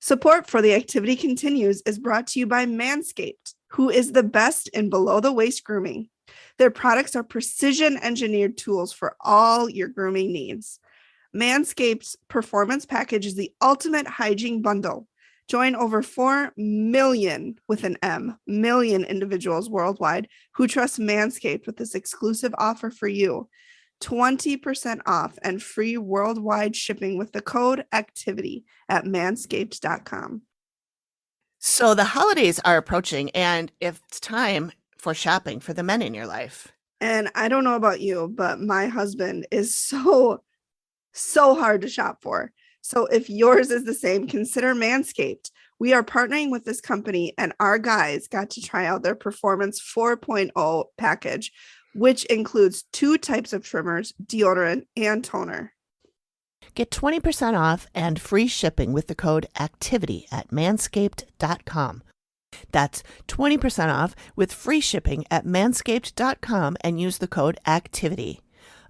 Support for The Activity Continues is brought to you by Manscaped, who is the best in below-the-waist grooming. Their products are precision-engineered tools for all your grooming needs. Manscaped's Performance Package is the ultimate hygiene bundle. Join over 4 million, with an M, million individuals worldwide who trust Manscaped with this exclusive offer for you. 20% off and free worldwide shipping with the code ACTIVITY at manscaped.com. So the holidays are approaching, and it's time for shopping for the men in your life. And I don't know about you, but my husband is so hard to shop for. So if yours is the same, consider Manscaped. We are partnering with this company, and our guys got to try out their Performance 4.0 package, which includes 2 types of trimmers, deodorant, and toner. Get 20% off and free shipping with the code ACTIVITY at manscaped.com. That's 20% off with free shipping at manscaped.com and use the code ACTIVITY.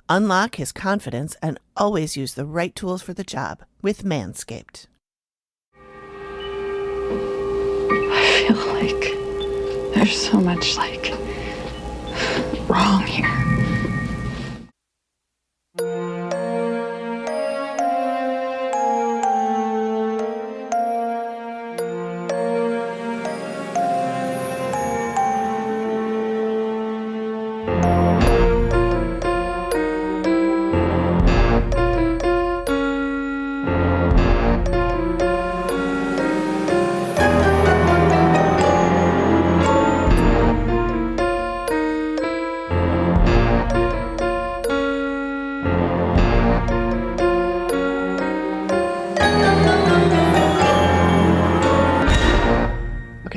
Unlock his confidence and always use the right tools for the job with Manscaped. I feel like there's so much wrong here.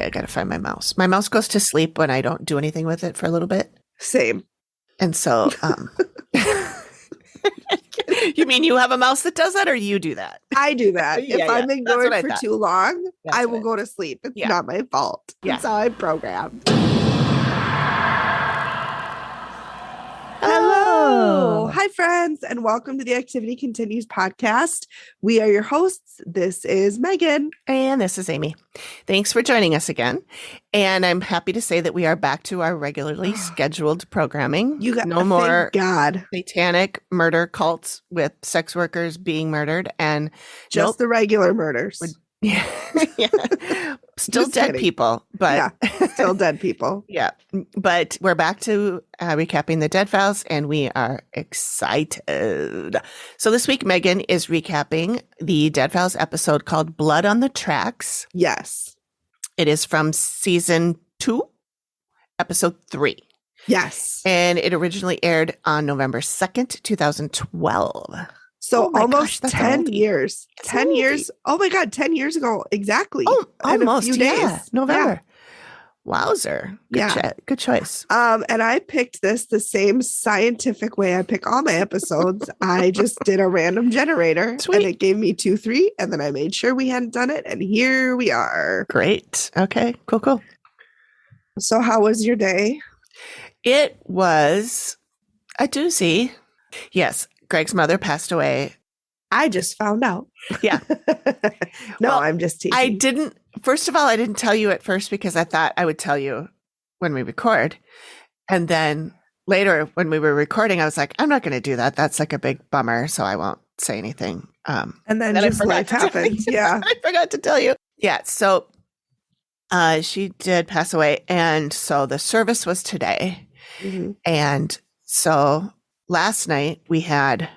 I gotta find my mouse. My mouse goes to sleep when I don't do anything with it for a little bit. Same. And so, you mean you have a mouse that does that, or you do that? I do that. If I'm ignored for too long, I will go to sleep. It's not my fault. That's how I'm programmed. Hello. Hi, friends, and welcome to the Activity Continues podcast. We are your hosts. This is Megan. And this is Amy. Thanks for joining us again. And I'm happy to say that we are back to our regularly scheduled programming. You got no more God satanic murder cults with sex workers being murdered and just the regular murders. Yeah. Still Just dead kidding. people, but still dead people. Yeah. But we're back to recapping the Dead Files, and we are excited. So this week, Megan is recapping the Dead Files episode called Blood on the Tracks. Yes. It is from season 2, episode 3. Yes. And it originally aired on November 2nd, 2012. So almost 10 years. It's 10 years. Oh my God, 10 years ago. Exactly. Oh, in almost. a few days. November. Yeah. Wowzer. Good choice. And I picked this the same scientific way I pick all my episodes. I just did a random generator. Sweet. And it gave me 2, 3. And then I made sure we hadn't done it. And here we are. Great. Okay, cool. So how was your day? It was a doozy. Yes. Greg's mother passed away. I just found out. Yeah. No, well, I'm just teasing. First of all, I didn't tell you at first because I thought I would tell you when we record. And then later when we were recording, I was like, I'm not going to do that. That's like a big bummer. So I won't say anything. And then just life happened. Yeah. I forgot to tell you. Yeah. So she did pass away. And so the service was today. Mm-hmm. And so last night we had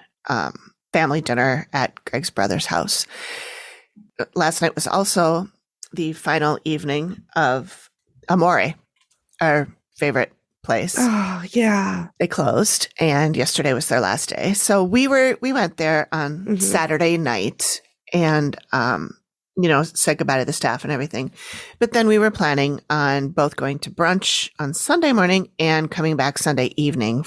family dinner at Greg's brother's house. Last night was also the final evening of Amore, our favorite place. Oh, yeah. They closed, and yesterday was their last day. So we went there on Saturday night and said goodbye to the staff and everything. But then we were planning on both going to brunch on Sunday morning and coming back Sunday evening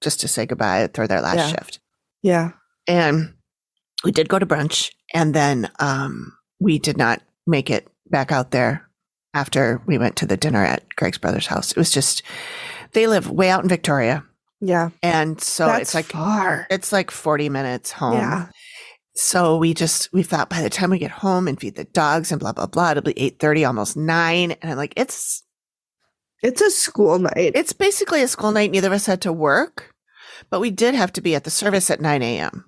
just to say goodbye for their last shift. Yeah. And we did go to brunch, and then we did not make it back out there after we went to the dinner at Greg's brother's house. It was just, they live way out in Victoria. Yeah. And so That's it's like far. It's like 40 minutes home. Yeah. So we thought by the time we get home and feed the dogs and blah, blah, blah, it'll be 8:30, almost 9. And I'm like, it's a school night. It's basically a school night. Neither of us had to work, but we did have to be at the service at 9 a.m.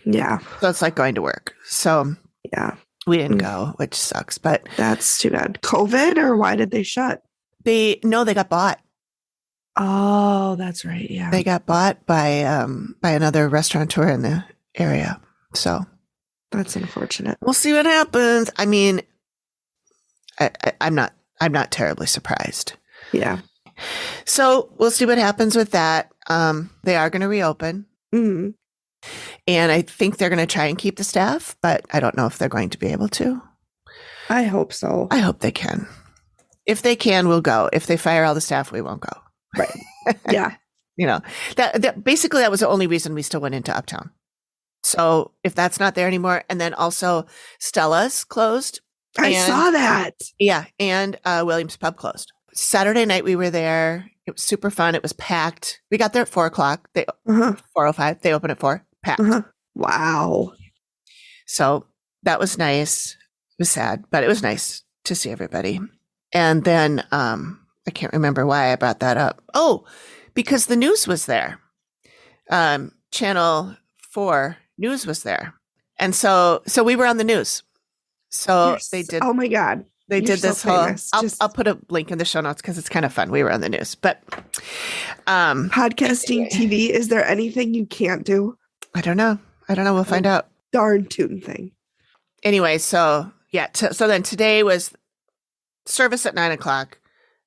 Yeah. So it's like going to work. So yeah, we didn't go, which sucks, but that's too bad. COVID, or why did they shut? They got bought. Oh, that's right. Yeah. They got bought by another restaurateur in the area. So that's unfortunate. We'll see what happens. I mean, I'm not terribly surprised. Yeah. So we'll see what happens with that. They are going to reopen. Mm-hmm. And I think they're going to try and keep the staff, but I don't know if they're going to be able to. I hope so. I hope they can. If they can, we'll go. If they fire all the staff, we won't go. Right. Yeah. That basically that was the only reason we still went into Uptown. So if that's not there anymore, and then also Stella's closed. I saw that. Yeah. And Williams Pub closed. Saturday night we were there. It was super fun. It was packed. We got there at 4:00. 4:05. They open at 4. Packed. Wow. So that was nice. It was sad, but it was nice to see everybody. And then I can't remember why I brought that up. Oh, because the news was there. Channel 4 news was there. And so we were on the news. So they did. Oh my God. They did this whole, I'll put a link in the show notes because it's kind of fun. We were on the news, but podcasting TV, is there anything you can't do? I don't know. We'll find out. Darn tune thing. Anyway, so yeah. So then today was service at 9:00.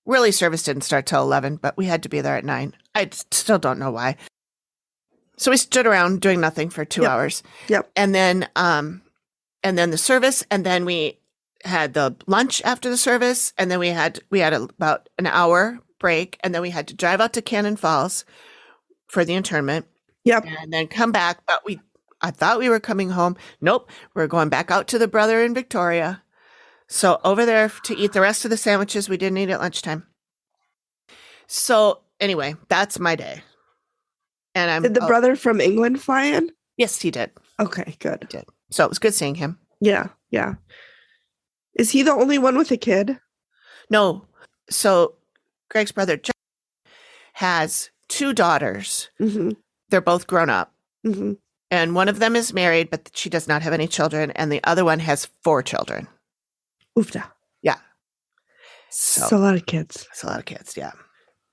Really, service didn't start till 11, but we had to be there at 9. I still don't know why. So we stood around doing nothing for 2 hours. Yep. And then the service, and then we had the lunch after the service, and then we had about an hour break, and then we had to drive out to Cannon Falls for the internment. Yep. And then come back, but I thought we were coming home. Nope, we're going back out to the Brother in Victoria. So over there to eat the rest of the sandwiches we didn't eat at lunchtime. So anyway, that's my day. And did the brother from England fly in? Yes, he did. Okay, good. He did. So it was good seeing him. Yeah, yeah. Is he the only one with a kid? No. So Greg's brother John has 2 daughters. Mm-hmm. They're both grown up. Mm-hmm. And one of them is married, but she does not have any children. And the other one has 4 children. Oofda. Yeah. So a lot of kids. It's a lot of kids, yeah.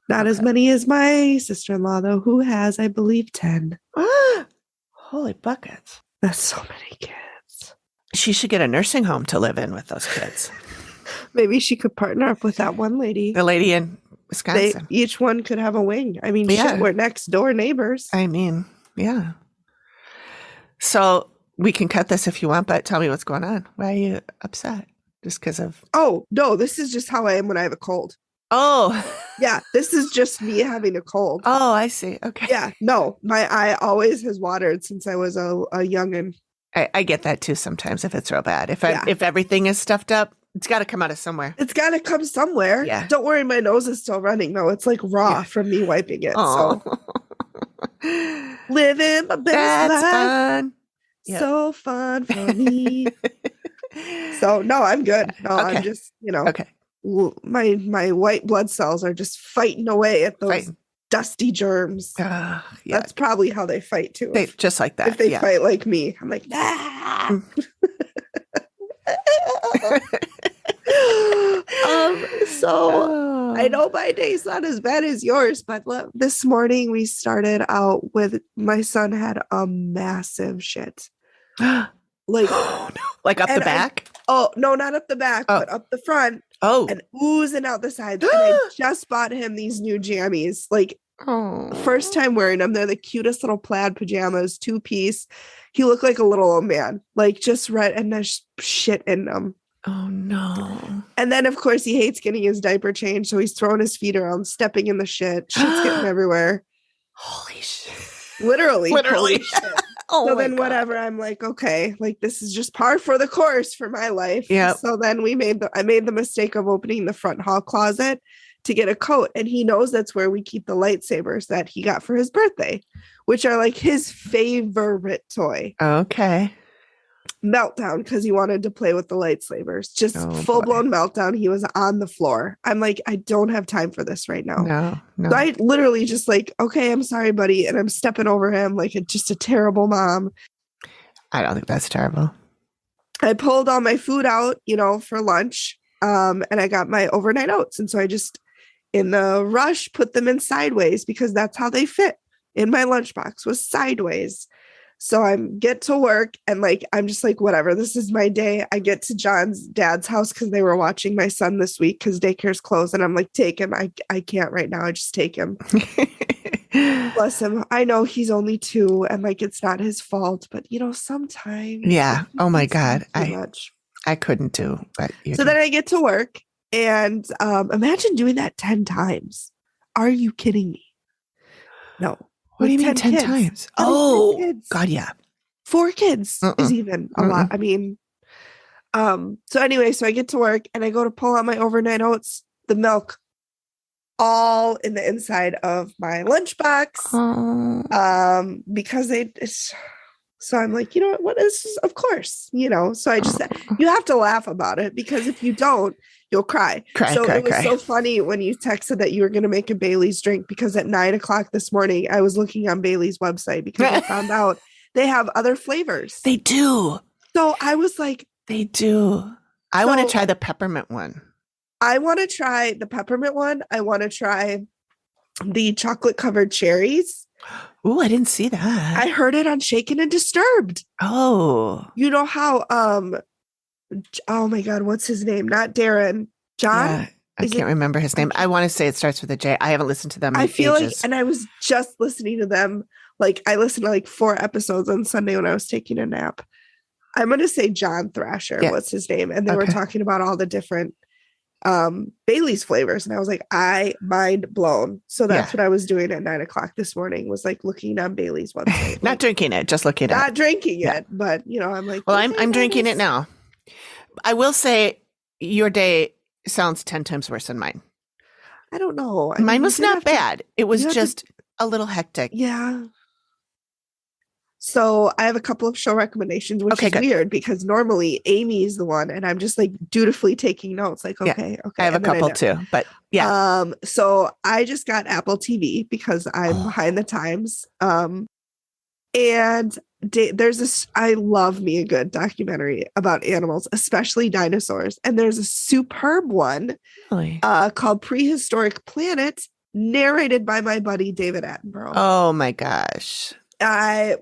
Not as many as my sister-in-law, though, who has, I believe, 10. Holy buckets. That's so many kids. She should get a nursing home to live in with those kids. Maybe she could partner up with that one lady. The lady in Wisconsin. Each one could have a wing. I mean, shit, we're next door neighbors. I mean, yeah. So we can cut this if you want, but tell me what's going on. Why are you upset? Just because of... Oh, no, this is just how I am when I have a cold. Oh. Yeah, this is just me having a cold. Oh, I see. Okay. Yeah, no, my eye always has watered since I was a youngin'. I get that too sometimes if it's real bad. If everything is stuffed up, it's got to come out of somewhere. It's got to come somewhere. Yeah. Don't worry, my nose is still running though. It's like raw from me wiping it. Oh. So living my best That's life. fun. Yep. So fun for me. So no, I'm good. No, Okay. I'm just, Okay. My white blood cells are just fighting away at those dusty germs. Yeah. That's probably how they fight too. Just like that. If they fight like me, I'm like, ah. So I know my day's not as bad as yours, but this morning we started out with my son had a massive shit. Like, like up the back? No, not up the back, but up the front. Oh, and oozing out the sides. And I just bought him these new jammies. Like, first time wearing them. They're the cutest little plaid pajamas, 2-piece. He looked like a little old man, like just red, and there's shit in them. Oh no! And then of course he hates getting his diaper changed, so he's throwing his feet around, stepping in the shit. Shit's getting everywhere. Holy shit! Literally. Holy shit. Oh, so then whatever, I'm like, okay, like this is just par for the course for my life. Yeah. So then I made the mistake of opening the front hall closet to get a coat. And he knows that's where we keep the lightsabers that he got for his birthday, which are like his favorite toy. Okay. meltdown because he wanted to play with the lightsabers. Just Oh, full-blown meltdown. He was on the floor. I'm like, I don't have time for this right now. No. So I literally just like, okay, I'm sorry, buddy. And I'm stepping over him like just a terrible mom. I don't think that's terrible. I pulled all my food out, for lunch. And I got my overnight oats. And so I just, in the rush, put them in sideways because that's how they fit in my lunchbox, was sideways. So I get to work and like, I'm just like, whatever, this is my day. I get to John's dad's house because they were watching my son this week because daycare's closed. And I'm like, take him. I can't right now. I just take him. Bless him. I know he's only 2 and like, it's not his fault, but sometimes. Yeah. Oh my God. Much. I couldn't do, but then I get to work and imagine doing that 10 times. Are you kidding me? No. What do you mean 10 times? Oh, God, yeah. 4 kids is even a lot. I mean, so anyway, so I get to work and I go to pull out my overnight oats, the milk all in the inside of my lunchbox. Because so I'm like, what is this? Of course, so I just, you have to laugh about it because if you don't, you'll cry. It was so funny when you texted that you were going to make a Bailey's drink because at 9:00 this morning, I was looking on Bailey's website because I found out they have other flavors. They do. So I was like, they do. I want to try the peppermint one. I want to try the peppermint one. I want to try the chocolate covered cherries. Ooh, I didn't see that. I heard it on Shaken and Disturbed. Oh. You know how, oh my God, what's his name? Not Darren. John? Yeah, I can't remember his name. I want to say it starts with a J. I haven't listened to them in I feel ages. like, and I was just listening to them. Like I listened to like 4 episodes on Sunday when I was taking a nap. I'm going to say John Thrasher. Yeah. What's his name? And they were talking about all the different Bailey's flavors. And I was like, mind blown. So that's what I was doing at 9:00 this morning, was like looking on Bailey's website. Not drinking it, just looking at it. Not drinking it, but I'm like, well, I'm drinking it now. I will say your day sounds 10 times worse than mine. I don't know. Mine was not bad. It was just a little hectic. Yeah. So I have a couple of show recommendations, which is weird because normally Amy's the one and I'm just like dutifully taking notes. Like, okay. I have a couple too, but yeah. So I just got Apple TV because I'm behind the times. And there's this, I love me a good documentary about animals, especially dinosaurs. And there's a superb one called Prehistoric Planet, narrated by my buddy David Attenborough. Oh my gosh. That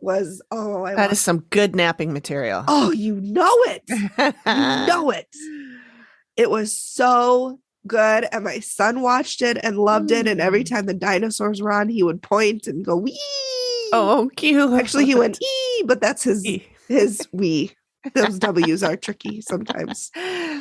is some good napping material. Oh, you know it. You know it. It was so good. And my son watched it and loved it. And every time the dinosaurs were on, he would point and go, wee. Oh, cute. Actually, he went, ee, but that's his wee. Those W's are tricky sometimes.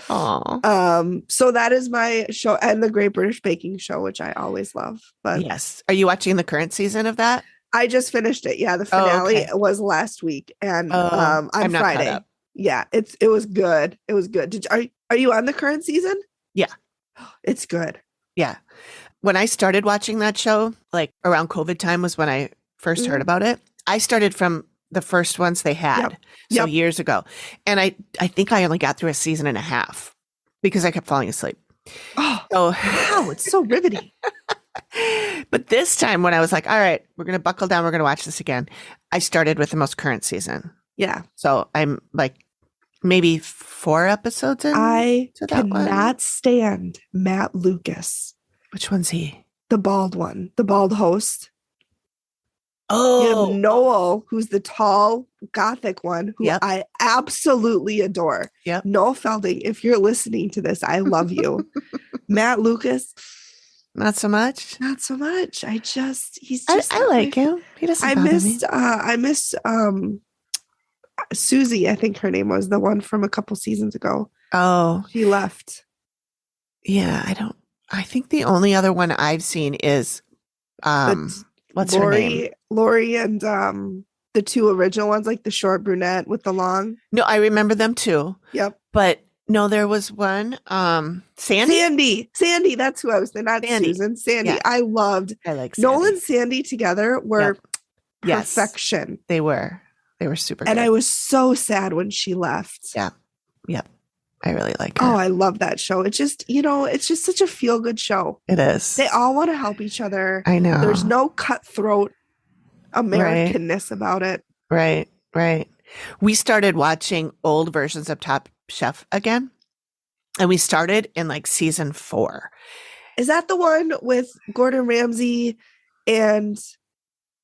Oh. So that is my show, and the Great British Baking Show, which I always love. But yes. Are you watching the current season of that? I just finished it. Yeah, the finale was last week, and on Friday. Yeah, it was good. It was good. Are you on the current season? Yeah, it's good. Yeah, when I started watching that show, like around COVID time was when I first heard about it. I started from the first ones they had, years ago, and I think I only got through a season and a half because I kept falling asleep. Oh, wow, it's so riveting. But this time when I was like, all right, we're going to buckle down. We're going to watch this again. I started with the most current season. Yeah. So I'm like maybe 4 episodes in. I cannot stand Matt Lucas. Which one's he? The bald one, the bald host. Oh. You have Noel, who's the tall gothic one, who I absolutely adore. Yep. Noel Felding, if you're listening to this, I love you. Matt Lucas. Not so much. Not so much. He's just. I like him. He doesn't bother me. I miss Susie. I think her name was the one from a couple seasons ago. Oh, she left. Yeah, I think the only other one I've seen is what's her name? Lori and the 2 original ones, like the short brunette with the long. No, I remember them too. Yep. But no, there was one, Sandy. Sandy, that's who I was thinking. Not Sandy. Susan. Sandy. Yeah. I like Sandy. Noel and Sandy together were perfection. Yes, they were. They were super And good. I was so sad when she left. Yeah. Yep. I really like her. Oh, I love that show. It's just, it's just such a feel-good show. It is. They all want to help each other. I know. There's no cutthroat Americanness about it. Right. We started watching old versions of Top Chef again. And we started in like season 4. Is that the one with Gordon Ramsay and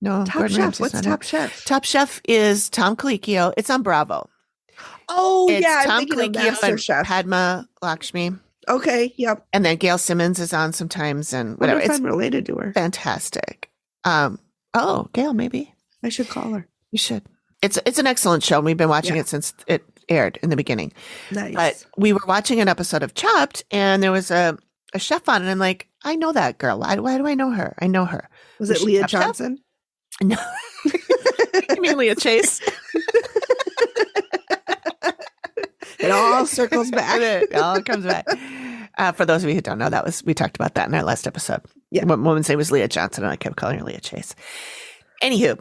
No, Top Gordon Chef? Ramsay's What's not Top it. Chef? Top Chef is Tom Colicchio. It's on Bravo. Oh, It's yeah. I'm Tom thinking of Colicchio and MasterChef. Padma Lakshmi. Okay. Yep. And then Gail Simmons is on sometimes and Wonder whatever. if It's I'm related to her. fantastic. Gail, maybe. I should call her. You should. It's an excellent show. We've been watching it since it aired in the beginning. Nice. But we were watching an episode of Chopped, and there was a chef on, and I'm like, I know that girl. Why do I know her? I know her. Was it she Leah Top Chef? Johnson? No. You mean Leah Chase? It all circles back. It all comes back. For those of you who don't know, we talked about that in our last episode. Yeah. One woman's name was Leah Johnson, and I kept calling her Leah Chase. Anywho,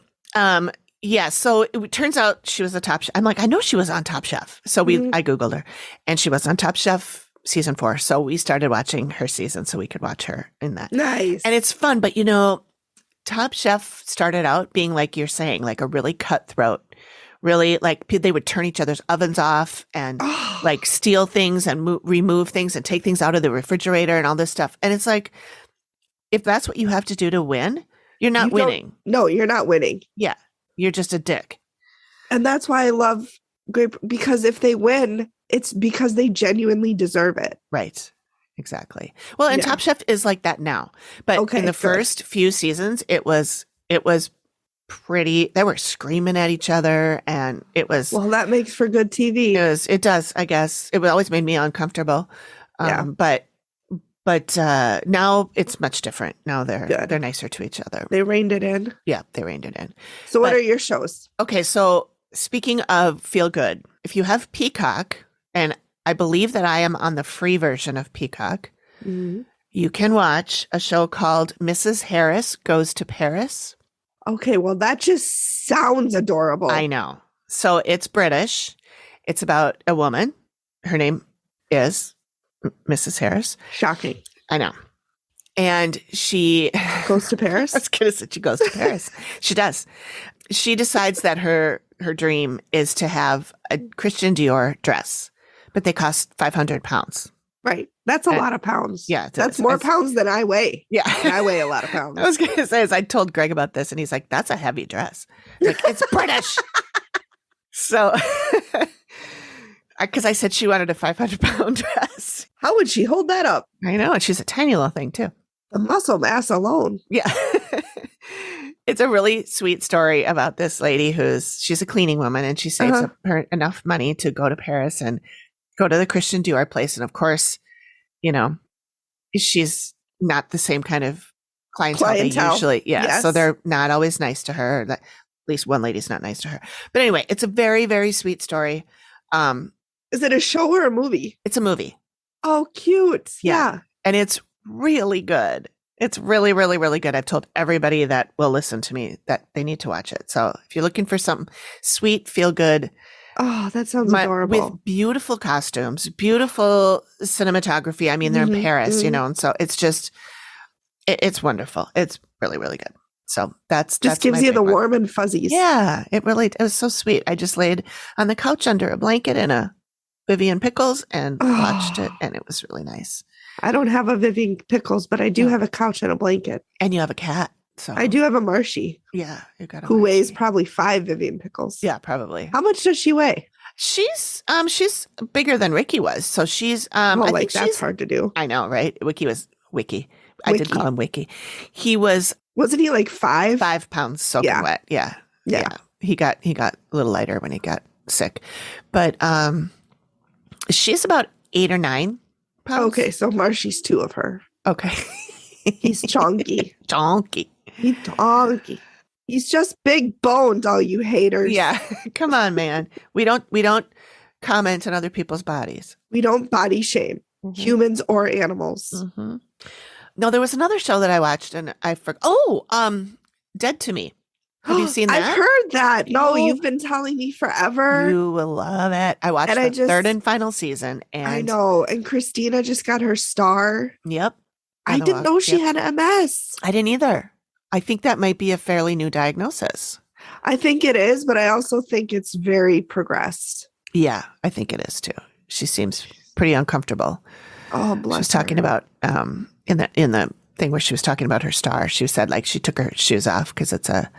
so it turns out she was a Top Chef. I'm like, I know she was on Top Chef. So I Googled her, and she was on Top Chef season 4. So we started watching her season so we could watch her in that. Nice. And it's fun, but Top Chef started out being like you're saying, like a really cutthroat, really like they would turn each other's ovens off and like steal things and remove things and take things out of the refrigerator and all this stuff. And it's like, if that's what you have to do to win, you're not winning. No, you're not winning. Yeah. You're just a dick. And that's why I love Great, because if they win, it's because they genuinely deserve it. Right. Exactly. Well, and Top Chef is like that now. But in the first few seasons, it was pretty, they were screaming at each other, and it was, well, that makes for good TV. It does, I guess. It always made me uncomfortable. But now it's much different. Now they're nicer to each other. They reined it in. Yeah, they reined it in. So what are your shows? Okay, so speaking of feel good, if you have Peacock, and I believe that I am on the free version of Peacock, you can watch a show called Mrs. Harris Goes to Paris. Okay, well, that just sounds adorable. I know. So it's British. It's about a woman. Her name is Mrs. Harris. Shocking. I know. And she goes to Paris. I was going to say she goes to Paris. She does. She decides that her dream is to have a Christian Dior dress, but they cost 500 pounds. Right. That's a lot of pounds. Yeah. That's more pounds than I weigh. Yeah. And I weigh a lot of pounds. I was going to say, I told Greg about this, and he's like, that's a heavy dress. Like, it's British. So, because I said she wanted a 500-pound dress. How would she hold that up? I know. And she's a tiny little thing, too. The muscle mass alone. Yeah. It's a really sweet story about this lady she's a cleaning woman, and she saves up her enough money to go to Paris and go to the Christian Dior place. And of course, she's not the same kind of clientele. They usually, yes. So they're not always nice to her. At least one lady's not nice to her. But anyway, it's a very, very sweet story. Is it a show or a movie? It's a movie. Oh, cute. Yeah. And it's really good. It's really, really, really good. I've told everybody that will listen to me that they need to watch it. So if you're looking for something sweet, feel good. Oh, that sounds adorable. With beautiful costumes, beautiful cinematography. I mean, they're in Paris, and so it's just, it's wonderful. It's really, really good. So that's gives you the warm and fuzzies. Yeah, it was so sweet. I just laid on the couch under a blanket and a Vivian Pickles and watched it, and it was really nice. I don't have a Vivian Pickles, but I do have a couch and a blanket. And you have a cat. So I do have a Marshy. Yeah, you got who weighs probably 5 Vivian Pickles. Yeah, probably. How much does she weigh? She's bigger than Ricky was. So she's I think that's hard to do. I know, right? Wiki. I did call him Wiki. He wasn't he like 5? 5 pounds soaking wet. Yeah. He got a little lighter when he got sick. But she's about 8 or 9 pounds. Okay, so Marshy's 2 of her. Okay. He's chonky. He's chonky. He's just big boned, all you haters. Yeah. Come on, man. We don't comment on other people's bodies. We don't body shame humans or animals. No, there was another show that I watched and I forgot. Dead to Me. Have you seen that? I've heard that. No, Oh. you've been telling me forever. You will love it. I watched And the third and final season. And I know. And Christina just got her star. Yep. I didn't know she had MS. I didn't either. I think that might be a fairly new diagnosis. I think it is, but I also think it's very progressed. Yeah, I think it is too. She seems pretty uncomfortable. Oh, bless She was talking about in the thing where she was talking about her star. She said like she took her shoes off because it's a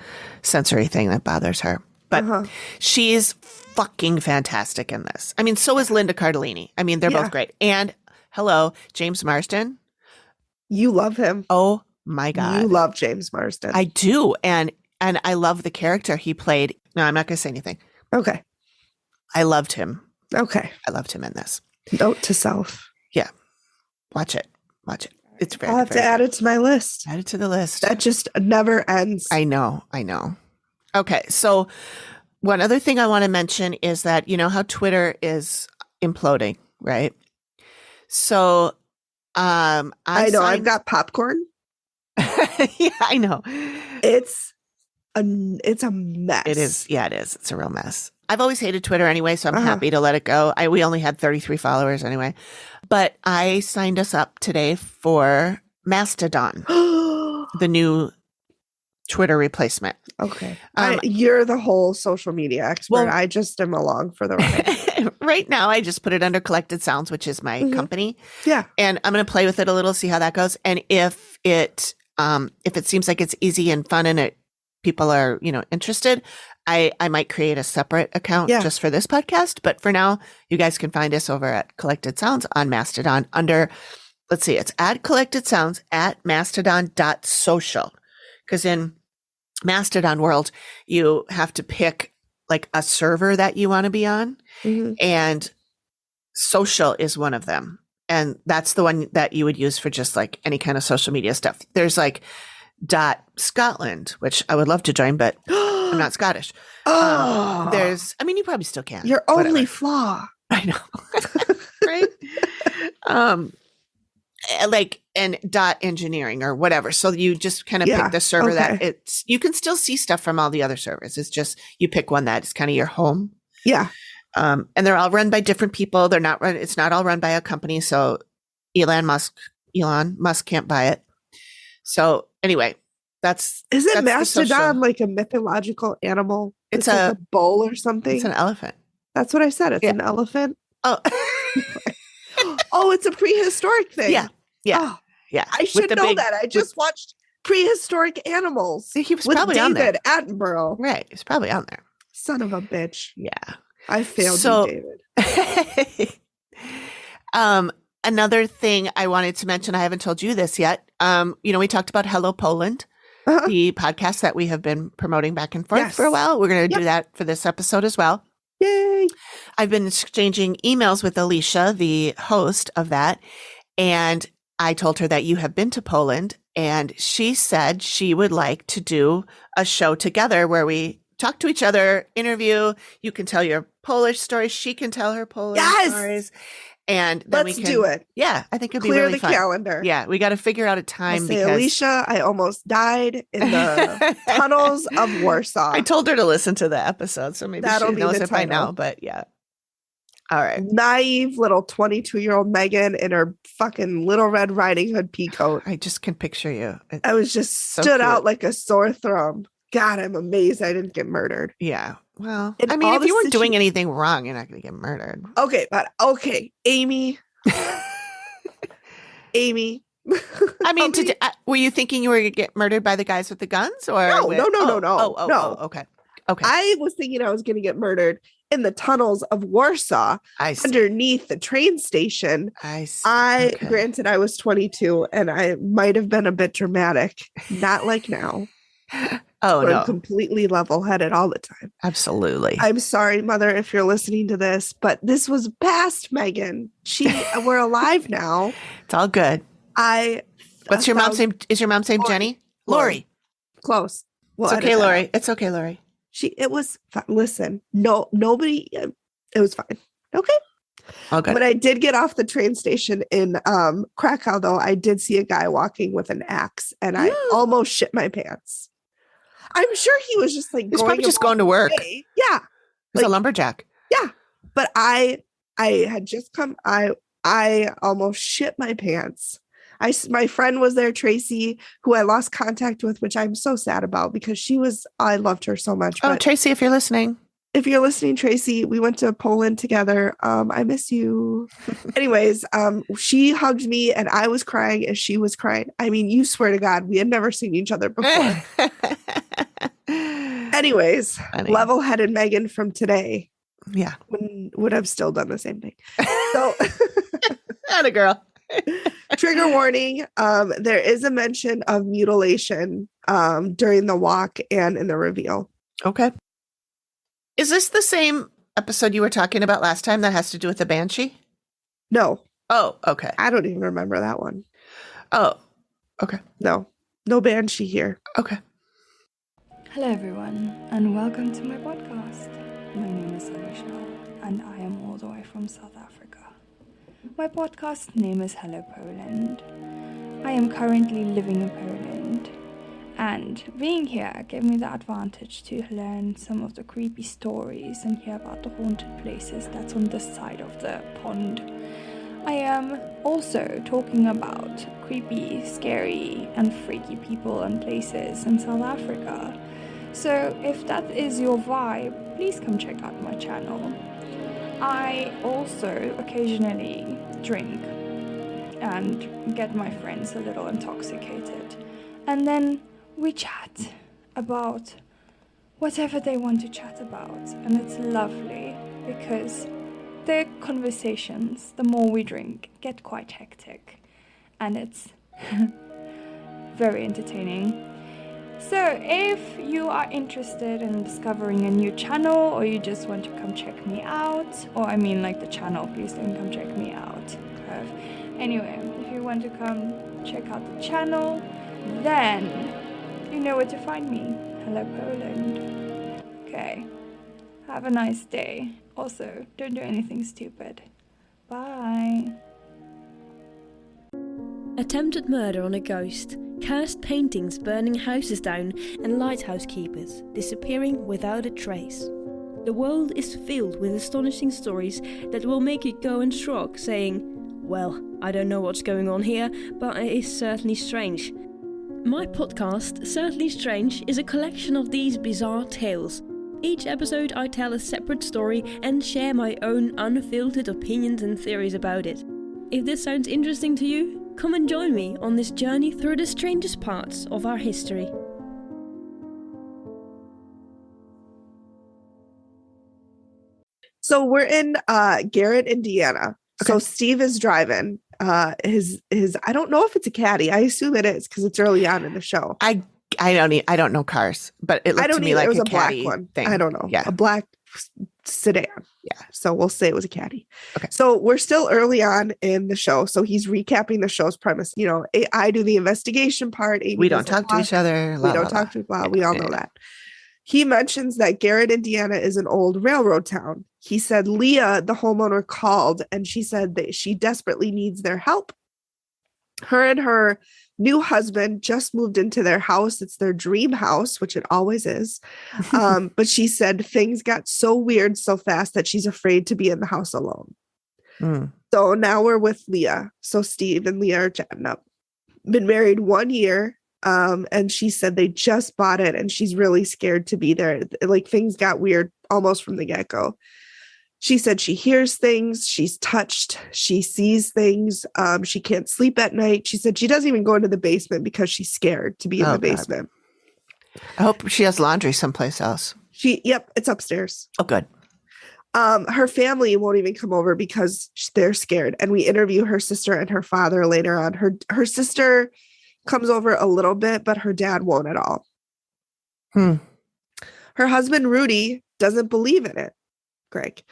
sensory thing that bothers her. But she's fucking fantastic in this. I mean, so is Linda Cardellini. I mean, they're both great. And hello, James Marsden. You love him. Oh my God. You love James Marsden. I do. And I love the character he played. No, I'm not going to say anything. Okay. I loved him. Okay. I loved him in this. Note to self. Yeah. Watch it. Watch it. It's very I'll have to add it to my list. Add it to the list. That just never ends. I know. Okay. So one other thing I want to mention is that, you know how Twitter is imploding, right? So I know. I've got popcorn. Yeah, I know. It's a mess. It is. Yeah, it is. It's a real mess. I've always hated Twitter anyway, so I'm happy to let it go. We only had 33 followers anyway. But I signed us up today for Mastodon, the new Twitter replacement. Okay. You're the whole social media expert. Well, I just am along for the ride. Right now, I just put it under Collected Sounds, which is my company. Yeah. And I'm going to play with it a little, see how that goes. And if it seems like it's easy and fun and people are, interested, I might create a separate account just for this podcast. But for now, you guys can find us over at Collected Sounds on Mastodon under, let's see, it's at Collected Sounds at mastodon.social. Because in Mastodon world, you have to pick like a server that you want to be on. And social is one of them. And that's the one that you would use for just like any kind of social media stuff. There's like .Scotland, which I would love to join, but I'm not Scottish. You probably still can. Your only flaw. I know. Right? And .engineering or whatever. So you just kind of pick the server that you can still see stuff from all the other servers. It's just, you pick one that is kind of your home. Yeah. And they're all run by different people. It's not all run by a company. So Elon Musk can't buy it. So anyway, Isn't Mastodon like a mythological animal? It's like a bull or something. It's an elephant. That's what I said. It's an elephant. Oh, oh, it's a prehistoric thing. Yeah. Oh, yeah. I should know that. I just watched Prehistoric Animals. He was probably on there. David Attenborough. Right. He's probably on there. Son of a bitch. Yeah. I failed you, David. Another thing I wanted to mention, I haven't told you this yet. We talked about Hello Poland, the podcast that we have been promoting back and forth for a while. We're going to do that for this episode as well. Yay. I've been exchanging emails with Alicia, the host of that. And I told her that you have been to Poland, and she said she would like to do a show together where we talk to each other, interview. You can tell your Polish stories. She can tell her Polish stories. And then let's do it. Yeah, I think it'd be Clear really the fun. Calendar. Yeah, we got to figure out a time. Alicia, I almost died in the tunnels of Warsaw. I told her to listen to the episode, so maybe she knows it by now. But yeah. All right. Naive little 22-year-old Megan in her fucking Little Red Riding Hood peacoat. I just can picture you. I was just stood out like a sore thumb. God, I'm amazed I didn't get murdered. Yeah. Well, if you weren't doing anything wrong, you're not going to get murdered. Okay, but Amy. Amy. Were you thinking you were going to get murdered by the guys with the guns? Or No. Oh, okay. I was thinking I was going to get murdered in the tunnels of Warsaw underneath the train station. I see. Granted, I was 22 and I might have been a bit dramatic. Not like now. I'm completely level-headed all the time. Absolutely. I'm sorry, Mother, if you're listening to this, but this was past Megan. We're alive now. It's all good. What's your mom's name? Is your mom's name Jenny? Lori. Close. It's okay, Lori. It's okay, Lori. It was fine. Listen, nobody. It was fine. Okay. Oh, good. When I did get off the train station in Krakow, though, I did see a guy walking with an axe, and I almost shit my pants. I'm sure he was just like He's probably just going to work. Yeah. He's a lumberjack. Yeah. But I had just come, I almost shit my pants. My friend was there, Tracy, who I lost contact with, which I'm so sad about because I loved her so much. Oh, but Tracy, if you're listening. If you're listening, Tracy, we went to Poland together. I miss you. Anyways, she hugged me and I was crying as she was crying. I mean, you swear to God, we had never seen each other before. Anyways, Funny. level-headed Megan from today. Yeah. Would have still done the same thing. So Not a girl. Trigger warning. There is a mention of mutilation during the walk and in the reveal. Okay. Is this the same episode you were talking about last time that has to do with the banshee? No. Oh, okay. I don't even remember that one. Oh, okay. No banshee here. Okay. Hello everyone, and welcome to my podcast. My name is Alicia, and I am all the way from South Africa. My podcast name is Hello Poland. I am currently living in Poland, and being here gave me the advantage to learn some of the creepy stories and hear about the haunted places that's on this side of the pond. I am also talking about creepy, scary, and freaky people and places in South Africa. So if that is your vibe, please come check out my channel. I also occasionally drink and get my friends a little intoxicated. And then we chat about whatever they want to chat about. And it's lovely because the conversations, the more we drink, get quite hectic. And it's very entertaining. So if you are interested in discovering a new channel, or you just want to come check me out, or I mean like the channel, please don't come check me out. Anyway, if you want to come check out the channel, then you know where to find me. Hello Poland. Okay, have a nice day. Also, don't do anything stupid. Bye. Attempted murder on a ghost, cursed paintings burning houses down, and lighthouse keepers disappearing without a trace. The world is filled with astonishing stories that will make you go and shrug, saying, "Well, I don't know what's going on here, but it is certainly strange." My podcast, Certainly Strange, is a collection of these bizarre tales. Each episode I tell a separate story and share my own unfiltered opinions and theories about it. If this sounds interesting to you, come and join me on this journey through the strangest parts of our history. So we're in Garrett, Indiana. Okay. So Steve is driving his I don't know if it's a Caddy. I assume it is because it's early on in the show. I don't know cars, but it looked to me like a Caddy black one. thing. I don't know. Yeah. A black sedan. Yeah. So we'll say it was a Caddy. Okay. So we're still early on in the show. So he's recapping the show's premise. You know, I do the investigation part. Amy we don't talk to each other. We don't talk to blah. We all know that. He mentions that Garrett, Indiana is an old railroad town. He said Leah, the homeowner, called and she said that she desperately needs their help. Her and her new husband just moved into their house. It's their dream house, which it always is. But she said things got so weird so fast that she's afraid to be in the house alone. So now we're with Leah. So Steve and Leah are chatting up. Been married 1 year. And she said they just bought it and she's really scared to be there. Like things got weird almost from the get-go. She said she hears things, she's touched, she sees things, she can't sleep at night. She said she doesn't even go into the basement because she's scared to be in the basement. I hope she has laundry someplace else. Yep, it's upstairs. Oh, good. Her family won't even come over because they're scared. And we interview her sister and her father later on. Her sister comes over a little bit, but her dad won't at all. Her husband, Rudy, doesn't believe in it. Greg.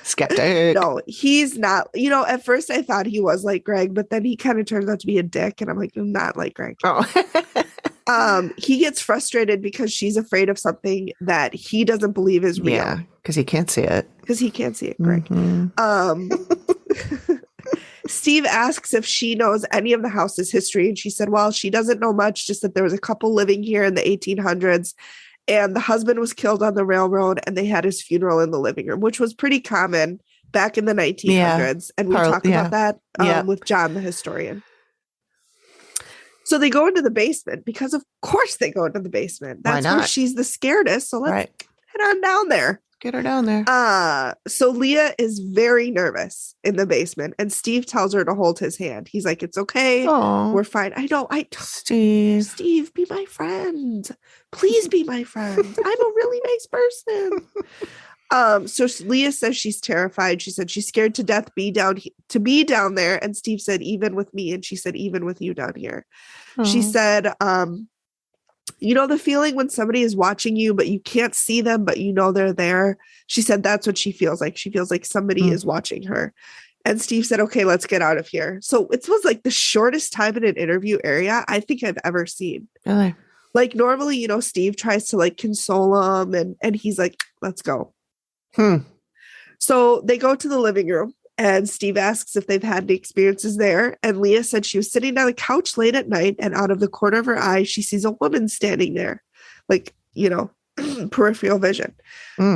Skeptic. No, he's not. You know, at first I thought he was like Greg, but then he kind of turns out to be a dick. And I'm like, I'm not like Greg. Oh. He gets frustrated because she's afraid of something that he doesn't believe is real. Yeah, because he can't see it. Because he can't see it, Greg. Steve asks if she knows any of the house's history. And she said, well, she doesn't know much, just that there was a couple living here in the 1800s. And the husband was killed on the railroad and they had his funeral in the living room, which was pretty common back in the 1900s. And we talk about that with John, the historian. So they go into the basement because, of course, they go into the basement. That's where she's the scaredest. So let's head on down there. Get her down there. So Leah is very nervous in the basement, and Steve tells her to hold his hand. He's like, "It's okay. Aww. We're fine." Steve, be my friend. Please be my friend. I'm a really nice person. So Leah says she's terrified. She said she's scared to death to be down there. And Steve said, even with me. And she said, even with you down here. Aww. She said, you know, the feeling when somebody is watching you, but you can't see them, but you know they're there. She said that's what she feels like. She feels like somebody is watching her. And Steve said, okay, let's get out of here. So it was like the shortest time in an interview area I think I've ever seen. Really? Like normally, you know, Steve tries to like console him and he's like, let's go. So they go to the living room and Steve asks if they've had any experiences there. And Leah said she was sitting on the couch late at night and out of the corner of her eye, she sees a woman standing there, like, you know, peripheral vision.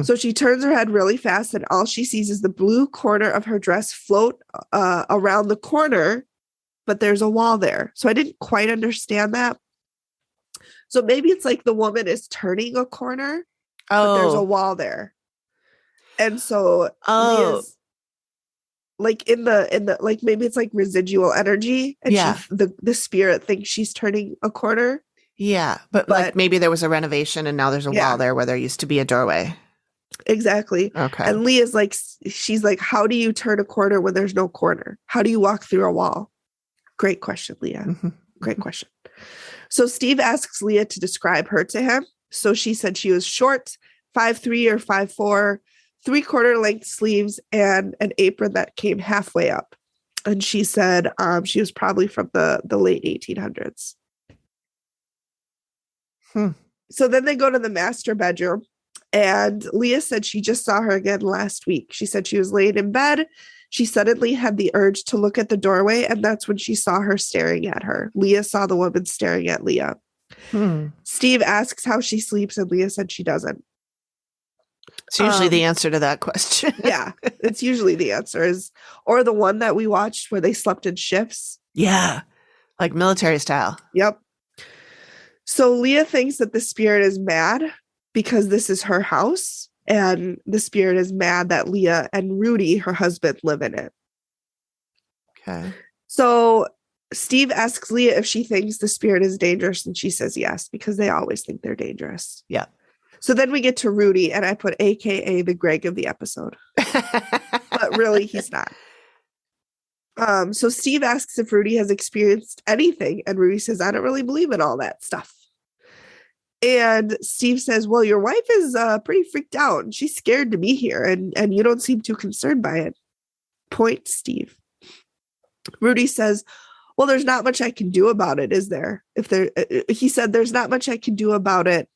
So she turns her head really fast and all she sees is the blue corner of her dress float around the corner, but there's a wall there. So I didn't quite understand that. So maybe it's like the woman is turning a corner, but there's a wall there. And so Leah's like in the like maybe it's like residual energy and the spirit thinks she's turning a corner. Yeah, but like maybe there was a renovation and now there's a wall there where there used to be a doorway. Exactly. Okay. And Leah's like, she's like, how do you turn a corner when there's no corner? How do you walk through a wall? Great question, Leah. Great question. So Steve asks Leah to describe her to him. So she said she was short, 5'3" or 5'4", 3/4 length sleeves and an apron that came halfway up. And she said she was probably from the late 1800s. So then they go to the master bedroom and Leah said she just saw her again last week. She said she was laying in bed. She suddenly had the urge to look at the doorway and that's when she saw her staring at her. Leah saw the woman staring at Leah. Steve asks how she sleeps and Leah said she doesn't. It's usually the answer to that question. Yeah, it's usually the answer or the one that we watched where they slept in shifts. Yeah, like military style. Yep. So Leah thinks that the spirit is mad because this is her house and the spirit is mad that Leah and Rudy, her husband, live in it. Okay. So Steve asks Leah if she thinks the spirit is dangerous and she says yes, because they always think they're dangerous. Yeah. So then we get to Rudy and I put AKA the Greg of the episode, but really he's not. So Steve asks if Rudy has experienced anything and Rudy says, I don't really believe in all that stuff. And Steve says, well, your wife is pretty freaked out and she's scared to be here and you don't seem too concerned by it. Point, Steve. Rudy says, well, there's not much I can do about it, is there? He said, there's not much I can do about it.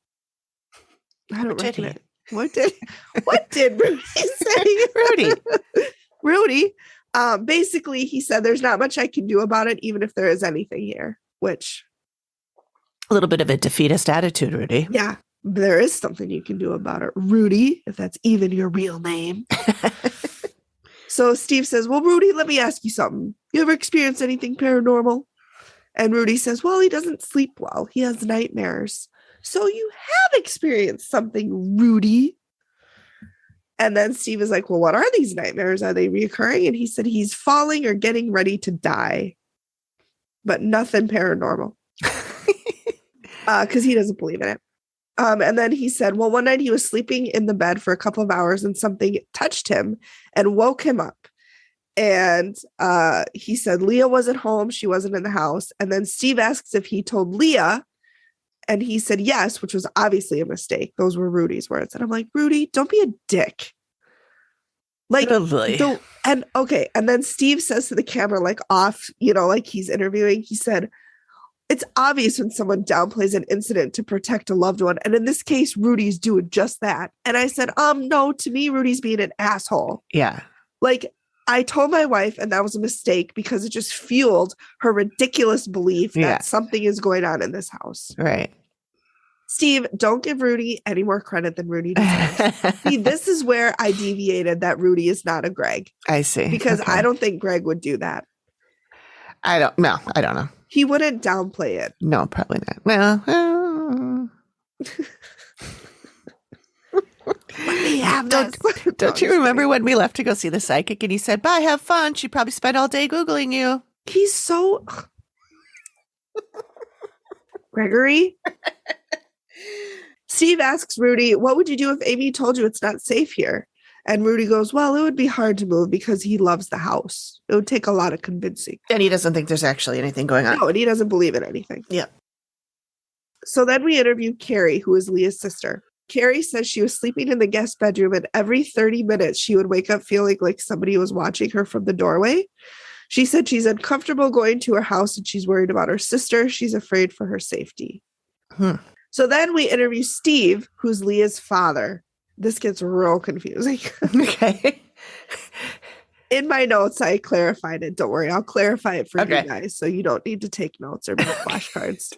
I don't recognize. What did Rudy say? Rudy. Basically, he said, there's not much I can do about it, even if there is anything here, which. A little bit of a defeatist attitude, Rudy. Yeah, there is something you can do about it. Rudy, if that's even your real name. So Steve says, well, Rudy, let me ask you something. You ever experienced anything paranormal? And Rudy says, well, he doesn't sleep well. He has nightmares. So you have experienced something, Rudy. And then Steve is like, well, what are these nightmares? Are they reoccurring? And he said he's falling or getting ready to die, but nothing paranormal. Because he doesn't believe in it. And then he said, well, one night he was sleeping in the bed for a couple of hours and something touched him and woke him up. And he said Leah wasn't home. She wasn't in the house. And then Steve asks if he told Leah. And he said yes, which was obviously a mistake. Those were Rudy's words. And I'm like, Rudy, don't be a dick. Like, don't. And okay. And then Steve says to the camera, like off, you know, like he's interviewing, he said, it's obvious when someone downplays an incident to protect a loved one. And in this case, Rudy's doing just that. And I said, no, to me, Rudy's being an asshole. Yeah. Like, I told my wife, and that was a mistake because it just fueled her ridiculous belief that something is going on in this house. Right. Steve, don't give Rudy any more credit than Rudy deserves. See, this is where I deviated that Rudy is not a Greg. I see. Because I don't think Greg would do that. I don't know. He wouldn't downplay it. No, probably not. Well, let me have don't you remember when we left to go see the psychic and he said, bye, have fun. She probably spent all day Googling you. He's so... Gregory? Steve asks Rudy, what would you do if Amy told you it's not safe here? And Rudy goes, well, it would be hard to move because he loves the house. It would take a lot of convincing. And he doesn't think there's actually anything going on. No, and he doesn't believe in anything. Yeah. So then we interview Carrie, who is Leah's sister. Carrie says she was sleeping in the guest bedroom, and every 30 minutes she would wake up feeling like somebody was watching her from the doorway. She said she's uncomfortable going to her house and she's worried about her sister. She's afraid for her safety. So then we interview Steve, who's Leah's father. This gets real confusing. Okay. In my notes, I clarified it. Don't worry. I'll clarify it for you guys. So you don't need to take notes or make flashcards.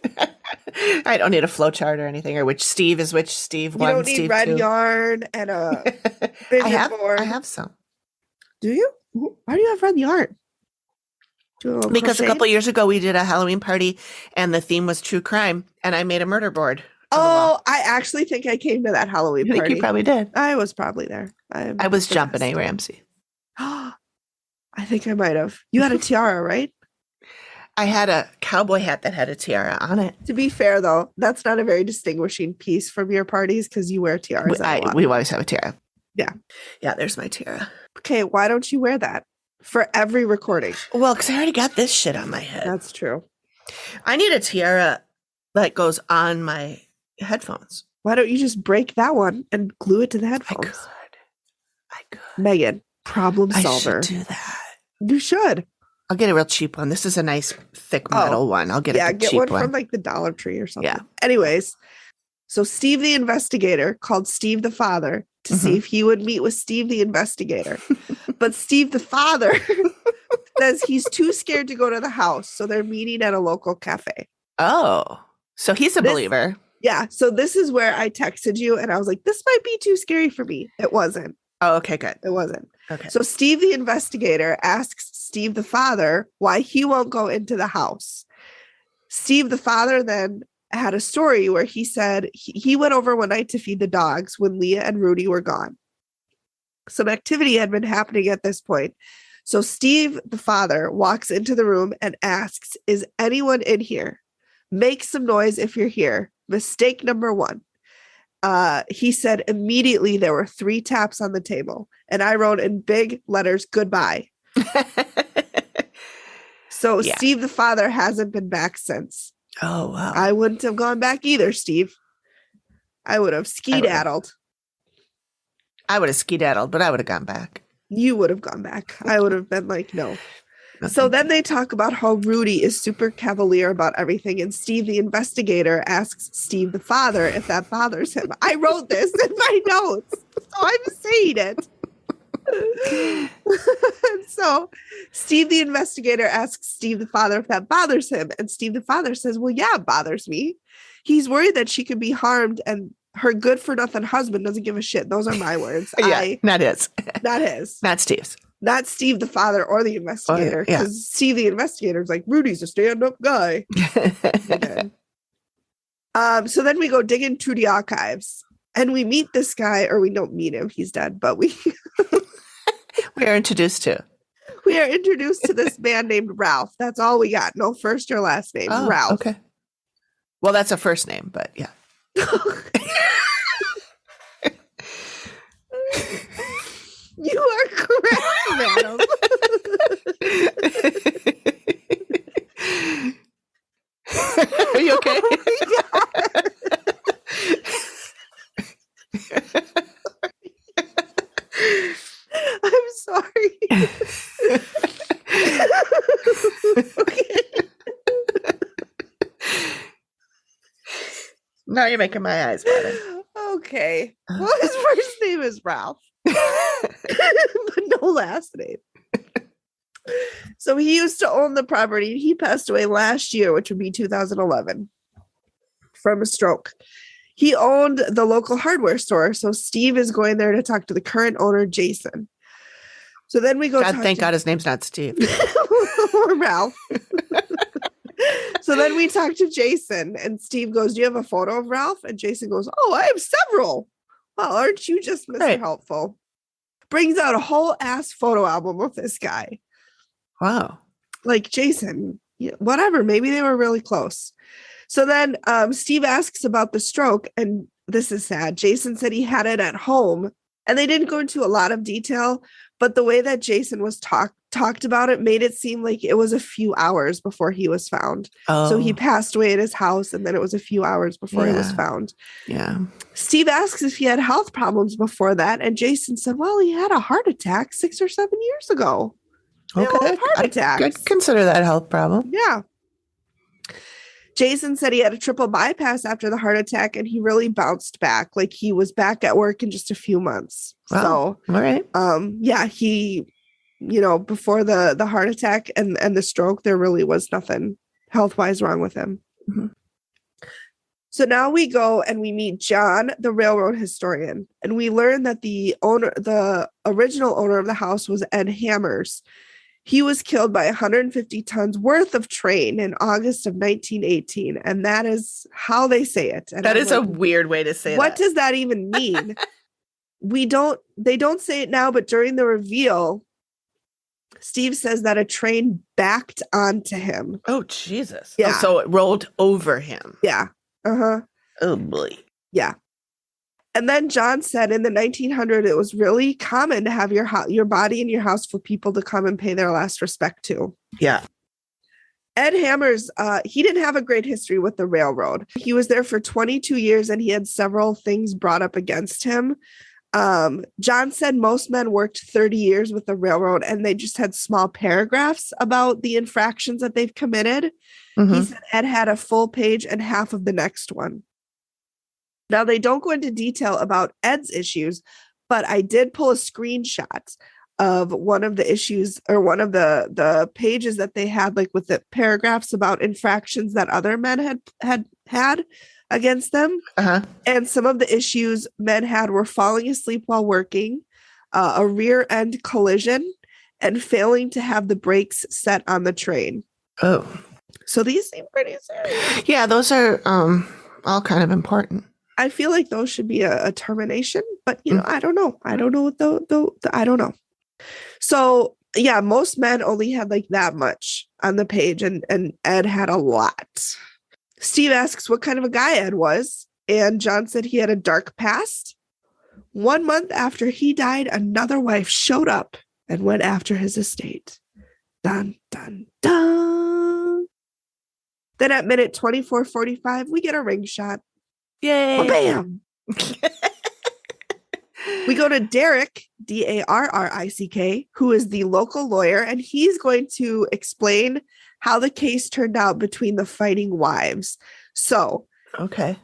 I don't need a flow chart or anything, or which Steve is which Steve. You don't need red yarn and a vision board. I have some. Do you? Why do you have red yarn? Because a couple of years ago we did a Halloween party and the theme was true crime, and I made a murder board. Oh, I actually think I came to that Halloween party. I think you probably did. I was probably there. I was jumping A. Ramsey. I think I might have. You had a tiara, right? I had a cowboy hat that had a tiara on it. To be fair, though, that's not a very distinguishing piece from your parties because you wear tiaras. We always have a tiara. Yeah. Yeah, there's my tiara. Okay, why don't you wear that for every recording? Well, because I already got this shit on my head. That's true. I need a tiara that goes on my headphones. Why don't you just break that one and glue it to the headphones? I could. Megan, problem solver. I should do that. You should. I'll get a real cheap one. This is a nice thick metal one. I'll get a cheap one. Get one from like the Dollar Tree or something. Yeah. Anyways, so Steve the investigator called Steve the father to see if he would meet with Steve the investigator. But Steve the father says he's too scared to go to the house. So they're meeting at a local cafe. Oh, so he's a believer. Yeah. So this is where I texted you and I was like, this might be too scary for me. It wasn't. Oh, okay, good. It wasn't. Okay. So Steve the investigator asks Steve the father why he won't go into the house. Steve the father then had a story where he said he went over one night to feed the dogs when Leah and Rudy were gone. Some activity had been happening at this point. So Steve the father walks into the room and asks, is anyone in here? Make some noise if you're here. Mistake number one. He said immediately there were 3 taps on the table, and I wrote in big letters, goodbye. So Steve the father hasn't been back since. Oh, wow. I wouldn't have gone back either, Steve. I would have skedaddled. I would have skedaddled, but I would have gone back. You would have gone back. I would have been like, no. So then they talk about how Rudy is super cavalier about everything. And Steve, the investigator, asks Steve, the father, if that bothers him. I wrote this in my notes, so I'm saying it. So Steve, the investigator, asks Steve, the father, if that bothers him. And Steve, the father, says, well, yeah, it bothers me. He's worried that she could be harmed and her good-for-nothing husband doesn't give a shit. Those are my words. Not his. Not his. Not Steve's. Not Steve the father or the investigator, because Steve the investigator is like, Rudy's a stand-up guy. So then we go dig into the archives and we meet this guy, or we don't meet him, he's dead, but we are introduced to. We are introduced to this man named Ralph. That's all we got. No first or last name. Ralph. Okay. Well, that's a first name, but yeah. You are correct, madam. Are you okay? I'm sorry. Okay. Now you're making my eyes water. Okay. Well, his first name is Ralph. but no last name. So he used to own the property. He passed away last year, which would be 2011, from a stroke. He owned the local hardware store. So Steve is going there to talk to the current owner, Jason. So then we go. Thank God his name's not Steve or Ralph. So then we talk to Jason, and Steve goes, "Do you have a photo of Ralph?" And Jason goes, "Oh, I have several." Well, aren't you just Mr. Helpful? Brings out a whole ass photo album of this guy. Wow. Like, Jason, whatever. Maybe they were really close. So then Steve asks about the stroke, and this is sad. Jason said he had it at home, and they didn't go into a lot of detail, but the way that Jason was talked about it made it seem like it was a few hours before he was found. Oh. So he passed away at his house, and then it was a few hours before he was found. Yeah. Steve asks if he had health problems before that, and Jason said, well, he had a heart attack 6 or 7 years ago. They all have heart attacks. I'd consider that a health problem. Yeah. Jason said he had a triple bypass after the heart attack, and he really bounced back. Like, he was back at work in just a few months. Wow. So, all right. Yeah, he, before the heart attack and the stroke, there really was nothing health-wise wrong with him. Mm-hmm. So now we go and we meet John, the railroad historian, and we learn that the original owner of the house was Ed Hammers. He was killed by 150 tons worth of train in August of 1918. And that is how they say it. And that is a weird way to say what that. Does that even mean? They don't say it now, but during the reveal, Steve says that a train backed onto him. Oh, Jesus. Yeah. Oh, so it rolled over him. Yeah. Uh-huh. Oh, boy. Yeah. And then John said in the 1900s, it was really common to have your body in your house for people to come and pay their last respect to. Yeah. Ed Hammers, he didn't have a great history with the railroad. He was there for 22 years and he had several things brought up against him. John said most men worked 30 years with the railroad and they just had small paragraphs about the infractions that they've committed. Mm-hmm. He said Ed had a full page and half of the next one. Now, they don't go into detail about Ed's issues, but I did pull a screenshot of one of the issues or one of the pages that they had, like with the paragraphs about infractions that other men had against them. Uh-huh. And some of the issues men had were falling asleep while working, a rear end collision, and failing to have the brakes set on the train. Oh. So these seem pretty serious. Yeah, those are all kind of important. I feel like those should be a termination, but I don't know. I don't know what I don't know. So yeah, most men only had like that much on the page, and Ed had a lot. Steve asks what kind of a guy Ed was, and John said he had a dark past. 1 month after he died, another wife showed up and went after his estate. Dun dun dun. Then at minute 24:45, we get a ring shot. Yay. Bam! We go to Derek, Darrick, who is the local lawyer, and he's going to explain how the case turned out between the fighting wives. So, okay.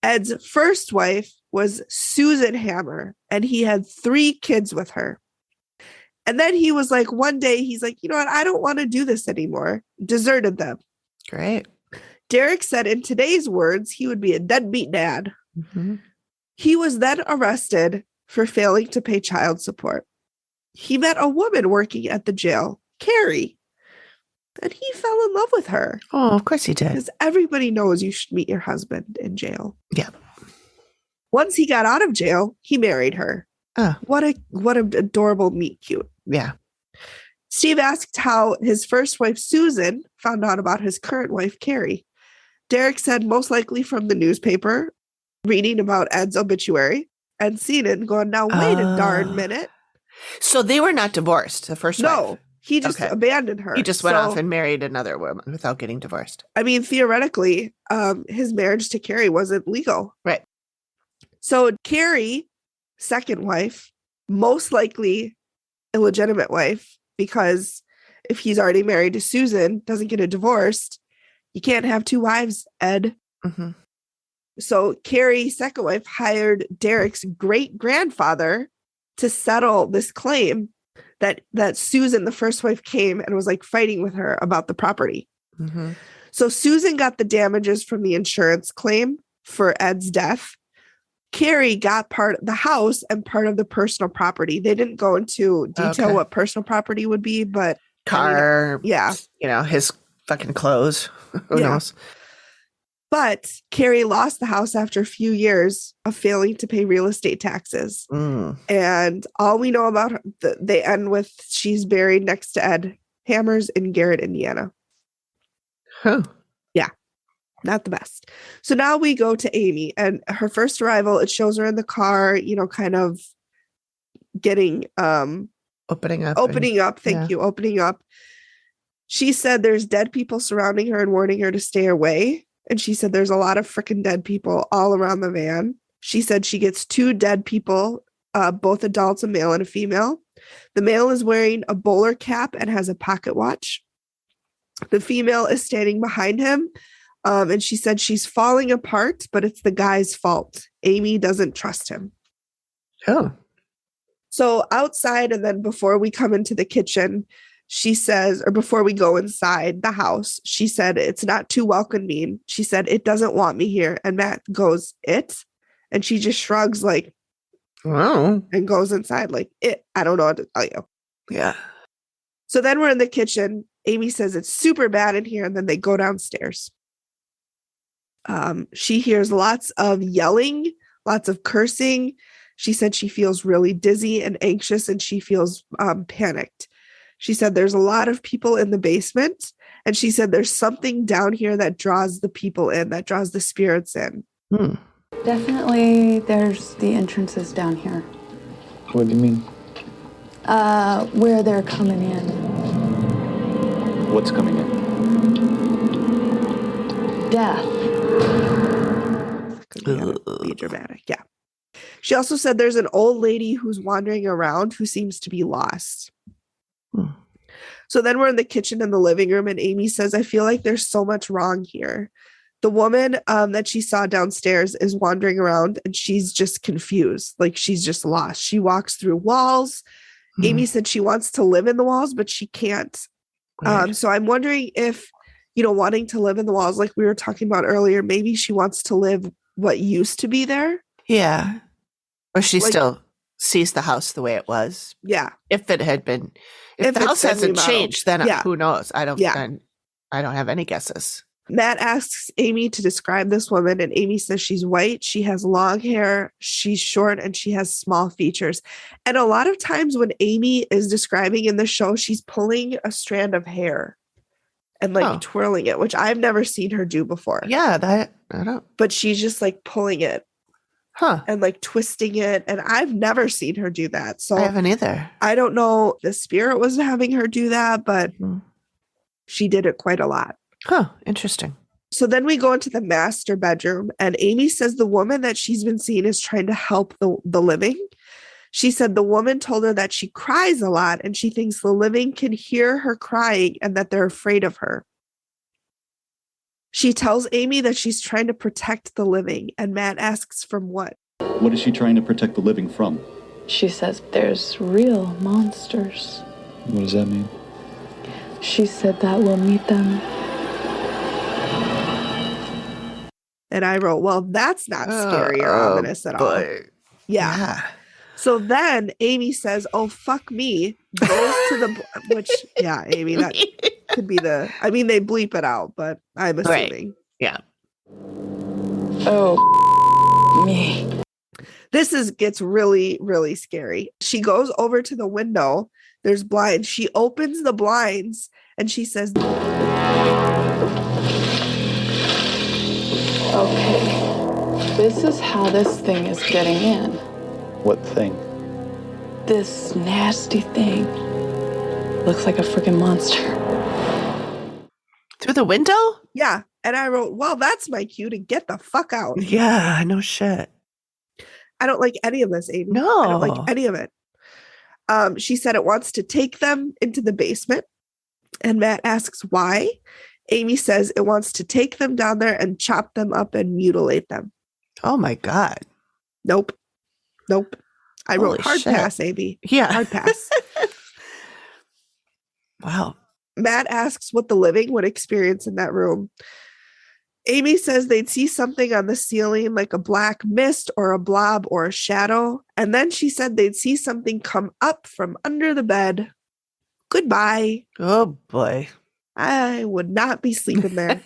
Ed's first wife was Susan Hammer, and he had 3 kids with her. And then he was like, one day, he's like, you know what? I don't want to do this anymore. Deserted them. Great. Derek said in today's words, he would be a deadbeat dad. Mm-hmm. He was then arrested for failing to pay child support. He met a woman working at the jail, Carrie, and he fell in love with her. Oh, of course he did. Because everybody knows you should meet your husband in jail. Yeah. Once he got out of jail, he married her. Oh. What an adorable meet cute. Yeah. Steve asked how his first wife, Susan, found out about his current wife, Carrie. Derek said most likely from the newspaper, reading about Ed's obituary and seeing it and going, now wait a darn minute. So they were not divorced, the first wife? No, he just abandoned her. He just went off and married another woman without getting divorced. I mean, theoretically, his marriage to Carrie wasn't legal. Right. So Carrie, second wife, most likely illegitimate wife, because if he's already married to Susan, doesn't get a divorce, you can't have 2 wives, Ed. Mm-hmm. So Carrie, second wife, hired Derek's great-grandfather to settle this claim that Susan, the first wife, came and was like fighting with her about the property. Mm-hmm. So Susan got the damages from the insurance claim for Ed's death. Carrie got part of the house and part of the personal property. They didn't go into detail what personal property would be, but car, yeah, his fucking clothes. Who knows? But Carrie lost the house after a few years of failing to pay real estate taxes. And all we know about her, they end with she's buried next to Ed Hammers in Garrett, Indiana. Huh. Yeah, not the best. So now we go to Amy, and her first arrival, it shows her in the car, kind of getting opening up. Opening up. She said there's dead people surrounding her and warning her to stay away. And she said there's a lot of freaking dead people all around the van. She said she gets 2 dead people, both adults, a male and a female. The male is wearing a bowler cap and has a pocket watch. The female is standing behind him. And she said she's falling apart, but it's the guy's fault. Amy doesn't trust him. Oh. So outside, and then before we come into the kitchen, she says, or before we go inside the house, she said, it's not too welcoming. She said, it doesn't want me here. And Matt goes, it? And she just shrugs like, wow, and goes inside like, it. I don't know what to tell you. Yeah. So then we're in the kitchen. Amy says it's super bad in here. And then they go downstairs. She hears lots of yelling, lots of cursing. She said she feels really dizzy and anxious, and she feels panicked. She said there's a lot of people in the basement, and she said there's something down here that draws the people in, that draws the spirits in. Definitely there's the entrances down here. What do you mean? Where they're coming in. What's coming in? Death. Could be dramatic. Yeah. She also said there's an old lady who's wandering around who seems to be lost. So then we're in the kitchen and the living room, and Amy says, I feel like there's so much wrong here. The woman that she saw downstairs is wandering around, and she's just confused. Like she's just lost. She walks through walls. Amy said she wants to live in the walls, but she can't. So I'm wondering if, wanting to live in the walls, like we were talking about earlier, maybe she wants to live what used to be there. Yeah. Or she still sees the house the way it was. Yeah. If the house hasn't changed, then who knows? I don't have any guesses. Matt asks Amy to describe this woman, and Amy says she's white, she has long hair, she's short, and she has small features. And a lot of times when Amy is describing in the show, she's pulling a strand of hair and twirling it, which I've never seen her do before. Yeah, I don't. But she's just like pulling it. And like twisting it. And I've never seen her do that. So I haven't either. I don't know if the spirit was having her do that, but she did it quite a lot. Huh. Interesting. So then we go into the master bedroom, and Amy says the woman that she's been seeing is trying to help the living. She said the woman told her that she cries a lot, and she thinks the living can hear her crying and that they're afraid of her. She tells Amy that she's trying to protect the living, and Matt asks from what? What is she trying to protect the living from? She says there's real monsters. What does that mean? She said that we'll meet them. And I wrote, well, that's not scary or ominous at all. Yeah. So then Amy says, oh, fuck me. Goes to the, which, yeah, Amy, that could be they bleep it out, but I'm assuming. Right. Yeah. Oh, me. This gets really, really scary. She goes over to the window. There's blinds. She opens the blinds and she says, okay, this is how this thing is getting in. What thing? This nasty thing. Looks like a freaking monster. Through the window? Yeah. And I wrote, well, that's my cue to get the fuck out. Yeah, no shit. I don't like any of this, Aiden. No. I don't like any of it. She said it wants to take them into the basement. And Matt asks why. Amy says it wants to take them down there and chop them up and mutilate them. Oh my God. Nope. I Holy wrote hard shit. pass, Amy. Yeah. Hard pass. Wow. Matt asks what the living would experience in that room. Amy says they'd see something on the ceiling like a black mist or a blob or a shadow. And then she said they'd see something come up from under the bed. Goodbye. Oh, boy. I would not be sleeping there.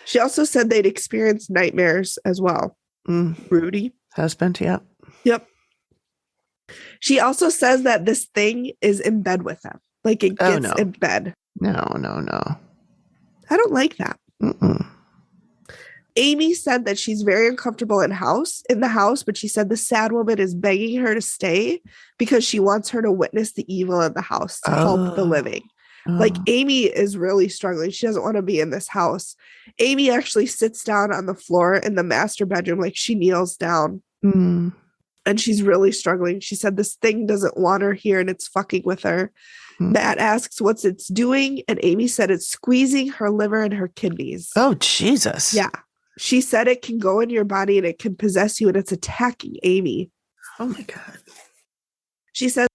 She also said they'd experience nightmares as well. Rudy. Husband, yeah. Yep. She also says that this thing is in bed with them. Like it gets in bed. No. I don't like that. Mm-mm. Amy said that she's very uncomfortable in the house, but she said the sad woman is begging her to stay because she wants her to witness the evil in the house to help the living. Like Amy is really struggling. She doesn't want to be in this house. Amy actually sits down on the floor in the master bedroom, like she kneels down. And she's really struggling. She said this thing doesn't want her here and it's fucking with her. Matt asks what's it's doing, and Amy said it's squeezing her liver and her kidneys. Oh, Jesus. Yeah. She said it can go in your body and it can possess you and it's attacking Amy. Oh, my God. She said,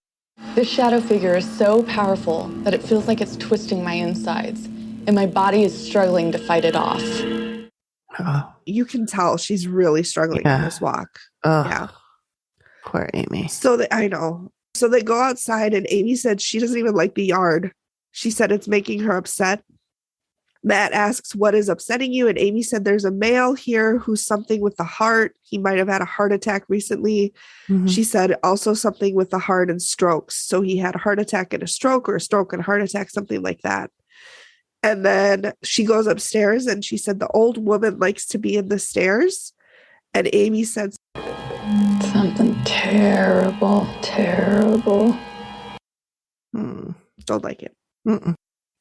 This shadow figure is so powerful that it feels like it's twisting my insides, and my body is struggling to fight it off. Oh. You can tell she's really struggling in this walk. Oh. Yeah. Poor Amy. I know. So they go outside and Amy said she doesn't even like the yard. She said it's making her upset. Matt asks, what is upsetting you? And Amy said there's a male here who's something with the heart. He might have had a heart attack recently. She said also something with the heart and strokes. So he had a heart attack and a stroke, or a stroke and a heart attack, something like that. And then she goes upstairs and she said the old woman likes to be in the stairs. And Amy said something terrible. Don't like it. Mm-mm.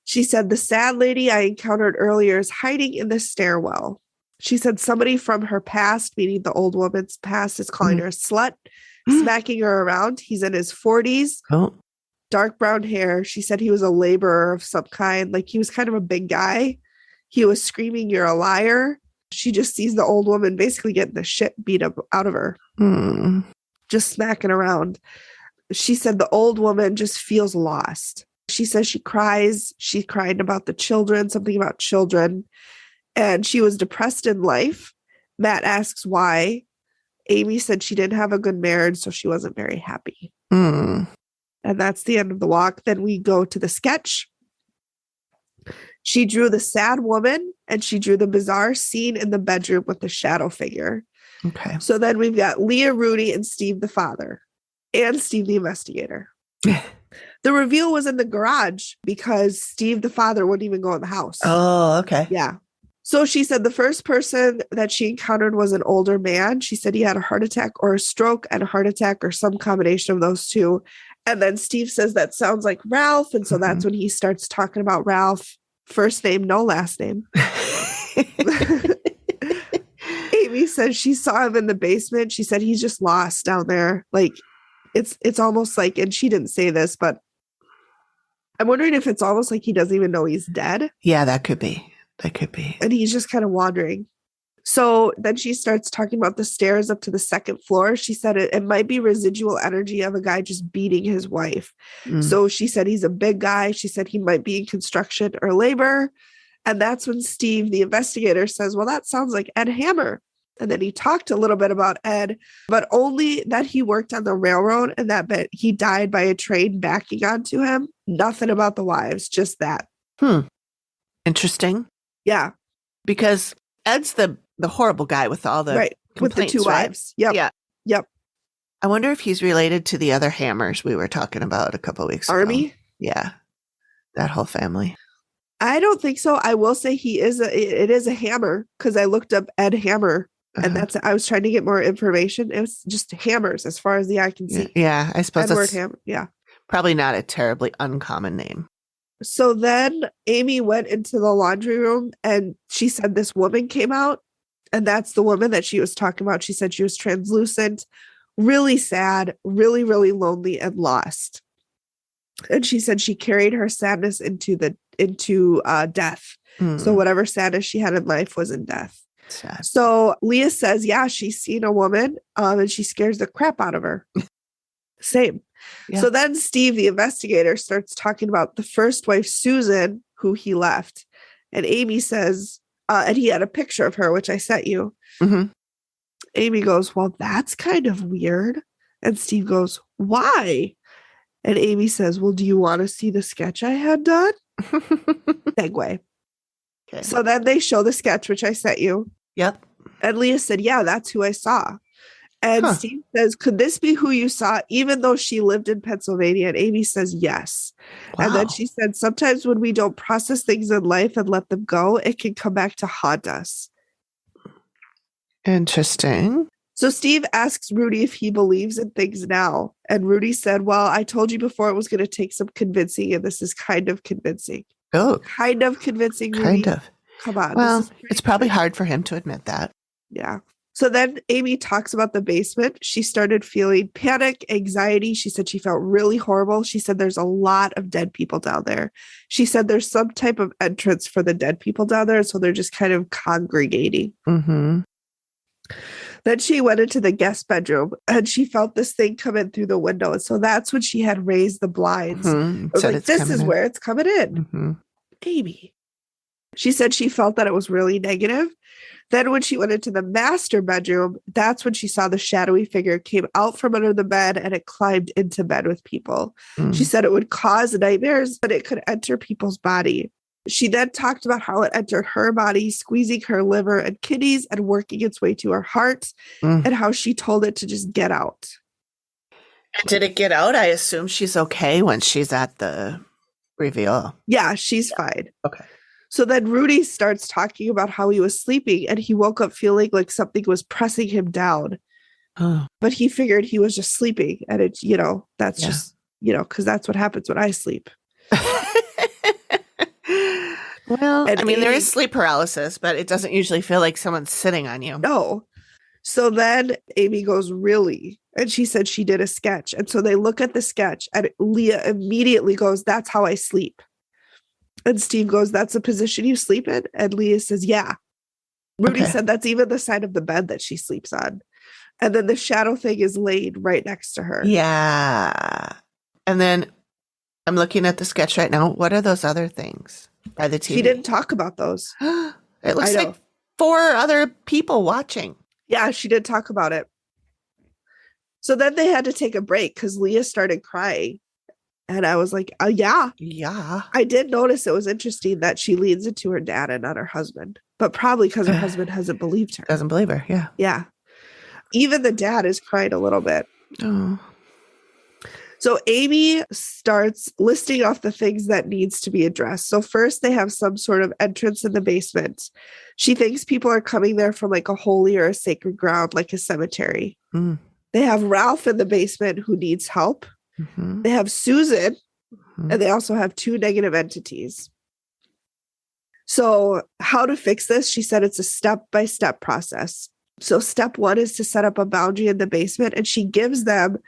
She said the sad lady I encountered earlier is hiding in the stairwell. She said somebody from her past, meaning the old woman's past, is calling her a slut, smacking her around. He's in his 40s, dark brown hair. She said he was a laborer of some kind. Like he was kind of a big guy. He was screaming, "You're a liar." She just sees the old woman basically getting the shit beat up out of her, just smacking around. She said the old woman just feels lost. She says she cries. She cried about the children, something about children. And she was depressed in life. Matt asks why. Amy said she didn't have a good marriage, so she wasn't very happy. And that's the end of the walk. Then we go to the sketch. She drew the sad woman and she drew the bizarre scene in the bedroom with the shadow figure. Okay. So then we've got Leah, Rudy, and Steve the father, and Steve the investigator. The reveal was in the garage because Steve the father wouldn't even go in the house. Oh, okay. Yeah. So she said the first person that she encountered was an older man. She said he had a heart attack or a stroke and a heart attack or some combination of those two. And then Steve says that sounds like Ralph. And so that's when he starts talking about Ralph. First name, no last name. Amy says she saw him in the basement. She said he's just lost down there. Like it's almost like, and she didn't say this, but I'm wondering if it's almost like he doesn't even know he's dead. Yeah, that could be. That could be. And he's just kind of wandering. So then she starts talking about the stairs up to the second floor. She said it might be residual energy of a guy just beating his wife. So she said he's a big guy. She said he might be in construction or labor. And that's when Steve, the investigator, says, well, that sounds like Ed Hammer. And then he talked a little bit about Ed, but only that he worked on the railroad and that he died by a train backing onto him. Nothing about the wives, just that. Interesting. Yeah. Because Ed's the horrible guy with all the with the two wives. Yep. Yeah. Yep. I wonder if he's related to the other Hammers we were talking about a couple of weeks ago. Army? Yeah. That whole family. I don't think so. I will say it is a Hammer because I looked up Ed Hammer and I was trying to get more information. It was just Hammers as far as the eye can see. Yeah. I suppose Edward that's Hammer. Yeah. probably not a terribly uncommon name. So then Amy went into the laundry room and she said this woman came out, and that's the woman that she was talking about. She said she was translucent, really sad, really, really lonely and lost. And she said she carried her sadness into death. So whatever sadness she had in life was in death. Sad. So Leah says, yeah, she's seen a woman and she scares the crap out of her. Same. Yeah. So then Steve, the investigator, starts talking about the first wife, Susan, who he left. And Amy says, and he had a picture of her, which I sent you. Mm-hmm. Amy goes, well, that's kind of weird. And Steve goes, why? And Amy says, well, do you want to see the sketch I had done? Segue. Okay. So then they show the sketch, which I sent you. Yep. And Leah said, yeah, that's who I saw. And Steve says, could this be who you saw, even though she lived in Pennsylvania? And Amy says, yes. Wow. And then she said, sometimes when we don't process things in life and let them go, it can come back to haunt us. Interesting. So Steve asks Rudy if he believes in things now. And Rudy said, well, I told you before it was going to take some convincing, and this is kind of convincing. Oh, Kind of convincing, Rudy. kind of. Come on. Well, this is pretty it's probably convincing. hard for him to admit that. Yeah. So then Amy talks about the basement. She started feeling panic, anxiety. She said she felt really horrible. She said there's a lot of dead people down there. She said there's some type of entrance for the dead people down there. So they're just kind of congregating. Mm-hmm. Then she went into the guest bedroom and she felt this thing come in through the window. And so that's when she had raised the blinds. Mm-hmm. I was Said like, it's this coming is in. where it's coming in. Mm-hmm. Amy. She said she felt that it was really negative. Then when she went into the master bedroom, that's when she saw the shadowy figure came out from under the bed and it climbed into bed with people. Mm. She said it would cause nightmares, but it could enter people's body. She then talked about how it entered her body, squeezing her liver and kidneys and working its way to her heart, and how she told it to just get out. Did it get out? I assume she's okay when she's at the reveal. Yeah, she's fine. Okay. So then Rudy starts talking about how he was sleeping and he woke up feeling like something was pressing him down. Oh. But he figured he was just sleeping. And it's, that's just, because that's what happens when I sleep. Well, And I mean, there Amy- is sleep paralysis, but it doesn't usually feel like someone's sitting on you. No. So then Amy goes, really? And she said she did a sketch. And so they look at the sketch and Leah immediately goes, that's how I sleep. And Steve goes, that's the position you sleep in? And Leah says, yeah. Rudy Okay. said that's even the side of the bed that she sleeps on. And then the shadow thing is laid right next to her. Yeah. And then I'm looking at the sketch right now. What are those other things by the TV? She didn't talk about those. It looks I know. like 4 other people watching. Yeah, she did talk about it. So then they had to take a break because Leah started crying. And I was like, yeah. Yeah. I did notice it was interesting that she leans into her dad and not her husband, but probably because her husband hasn't believed her. Doesn't believe her. Yeah. Yeah. Even the dad is crying a little bit. Oh. So Amy starts listing off the things that needs to be addressed. So first they have some sort of entrance in the basement. She thinks people are coming there from like a holy or a sacred ground, like a cemetery. Mm. They have Ralph in the basement who needs help. Mm-hmm. They have Susan, Mhm. and they also have 2 negative entities. So how to fix this? She said it's a step-by-step process. So step 1 is to set up a boundary in the basement, and she gives them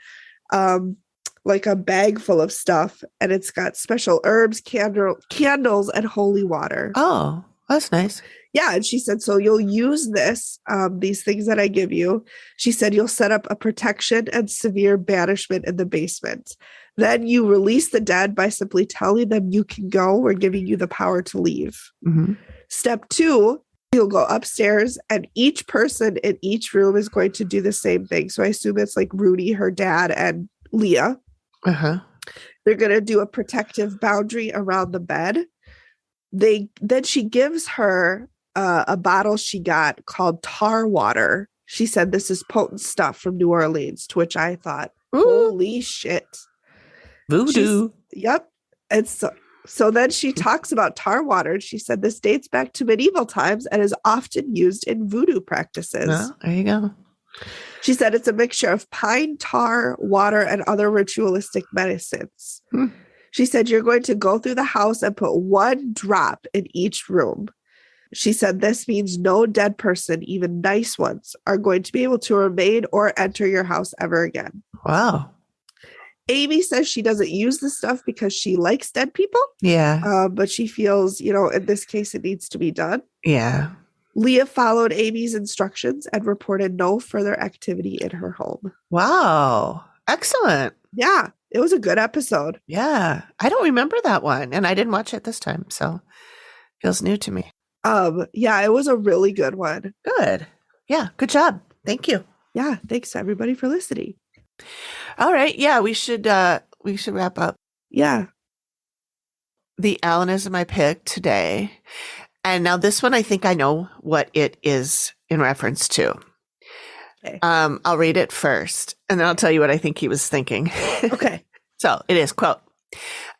like a bag full of stuff, and it's got special herbs, candles, and holy water. Oh, that's nice. Yeah, and she said, so you'll use this, these things that I give you. She said, you'll set up a protection and severe banishment in the basement. Then you release the dead by simply telling them you can go. We're giving you the power to leave. Mm-hmm. Step 2, you'll go upstairs and each person in each room is going to do the same thing. So I assume it's like Rudy, her dad, and Leah. Uh-huh. They're going to do a protective boundary around the bed. Then she gives her a bottle she got called tar water. She said, this is potent stuff from New Orleans, to which I thought, Ooh. holy shit. Voodoo. Yep. And so then she talks about tar water. She said this dates back to medieval times and is often used in voodoo practices. Well, there you go. She said it's a mixture of pine tar, water, and other ritualistic medicines. Hmm. She said you're going to go through the house and put 1 drop in each room. She said this means no dead person, even nice ones, are going to be able to remain or enter your house ever again. Wow. Amy says she doesn't use the stuff because she likes dead people, Yeah. but she feels, in this case, it needs to be done. Yeah. Leah followed Amy's instructions and reported no further activity in her home. Wow. Excellent. Yeah, it was a good episode. Yeah. I don't remember that one, and I didn't watch it this time, so feels new to me. Yeah, it was a really good one. Good. Yeah, good job. Thank you. Yeah, thanks everybody for listening. All right. Yeah, we should wrap up. Yeah. The Alan is my pick today. And now this one, I think I know what it is in reference to. Okay. I'll read it first, and then I'll tell you what I think he was thinking. Okay. So it is, quote,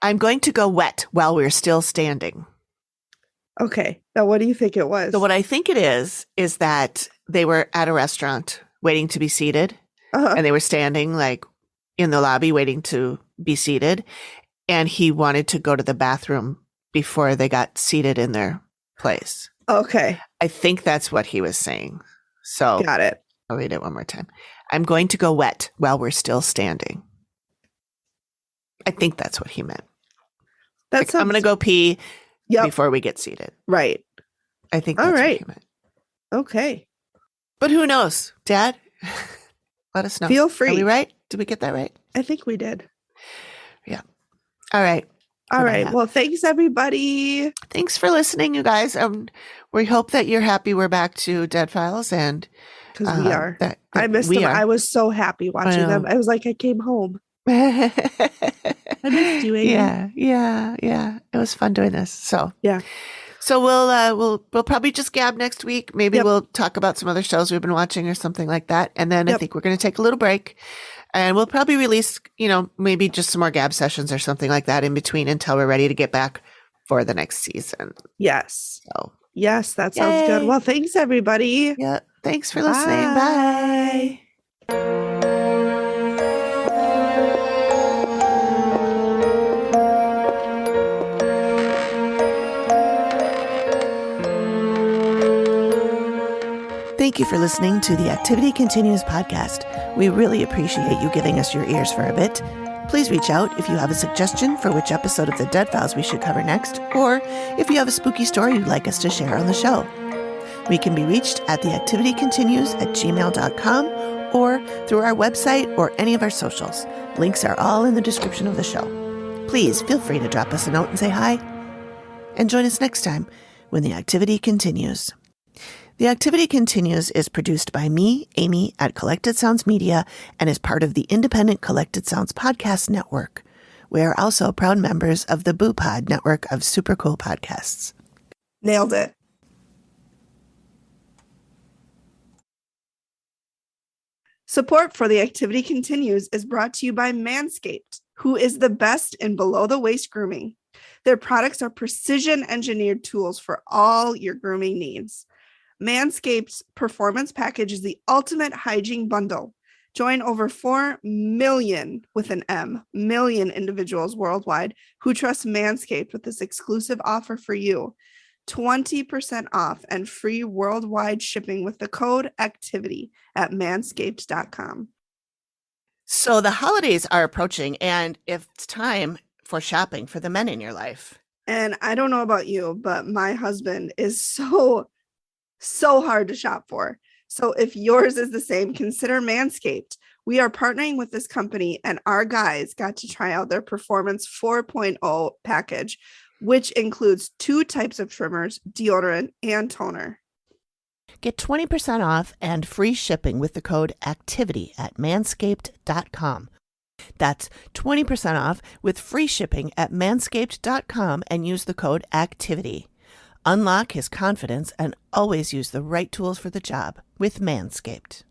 "I'm going to go wet while we're still standing." Okay. Now, what do you think it was? So what I think it is that they were at a restaurant waiting to be seated, and they were standing like in the lobby waiting to be seated. And he wanted to go to the bathroom before they got seated in their place. Okay. I think that's what he was saying. So Got it. I'll read it one more time. "I'm going to go wet while we're still standing." I think that's what he meant. That's I'm going to go pee Yep. before we get seated. Right. I think that's All what right. he meant. Okay. But who knows? Dad, let us know. Feel free. Are we right? Did we get that right? I think we did. Yeah. All right. All right. Well, thanks everybody. Thanks for listening, you guys. We hope that you're happy we're back to Dead Files, and Because we are. that I missed we them. are. I was so happy watching them. I was like, I came home. I missed you, Amy. Yeah. It was fun doing this. So Yeah. So we'll probably just gab next week. Maybe Yep. we'll talk about some other shows we've been watching or something like that. And then I Yep. think we're going to take a little break, and we'll probably release, maybe just some more gab sessions or something like that in between until we're ready to get back for the next season. Yes. So Yes, that sounds good. Yay. Well, thanks everybody. yeah, thanks for listening. Bye. Thank you for listening to the Activity Continues podcast. We really appreciate you giving us your ears for a bit. Please reach out if you have a suggestion for which episode of the Dead Files we should cover next, or if you have a spooky story you'd like us to share on the show. We can be reached at theactivitycontinues@gmail.com or through our website or any of our socials. Links are all in the description of the show. Please feel free to drop us a note and say hi. And join us next time when the activity continues. The Activity Continues is produced by me, Amy, at Collected Sounds Media, and is part of the independent Collected Sounds podcast network. We are also proud members of the Boo Pod network of super cool podcasts. Nailed it. Support for the Activity Continues is brought to you by Manscaped, who is the best in below-the-waist grooming. Their products are precision-engineered tools for all your grooming needs. Manscaped's Performance Package is the ultimate hygiene bundle. Join over 4 million, with an M, million individuals worldwide who trust Manscaped with this exclusive offer for you. 20% off and free worldwide shipping with the code ACTIVITY at manscaped.com. So the holidays are approaching, and it's time for shopping for the men in your life. And I don't know about you, but my husband is so hard to shop for. So if yours is the same, consider Manscaped. We are partnering with this company, and our guys got to try out their Performance 4.0 package, which includes 2 types of trimmers, deodorant, and toner. Get 20% off and free shipping with the code ACTIVITY at manscaped.com. That's 20% off with free shipping at manscaped.com and use the code ACTIVITY. Unlock his confidence and always use the right tools for the job with Manscaped.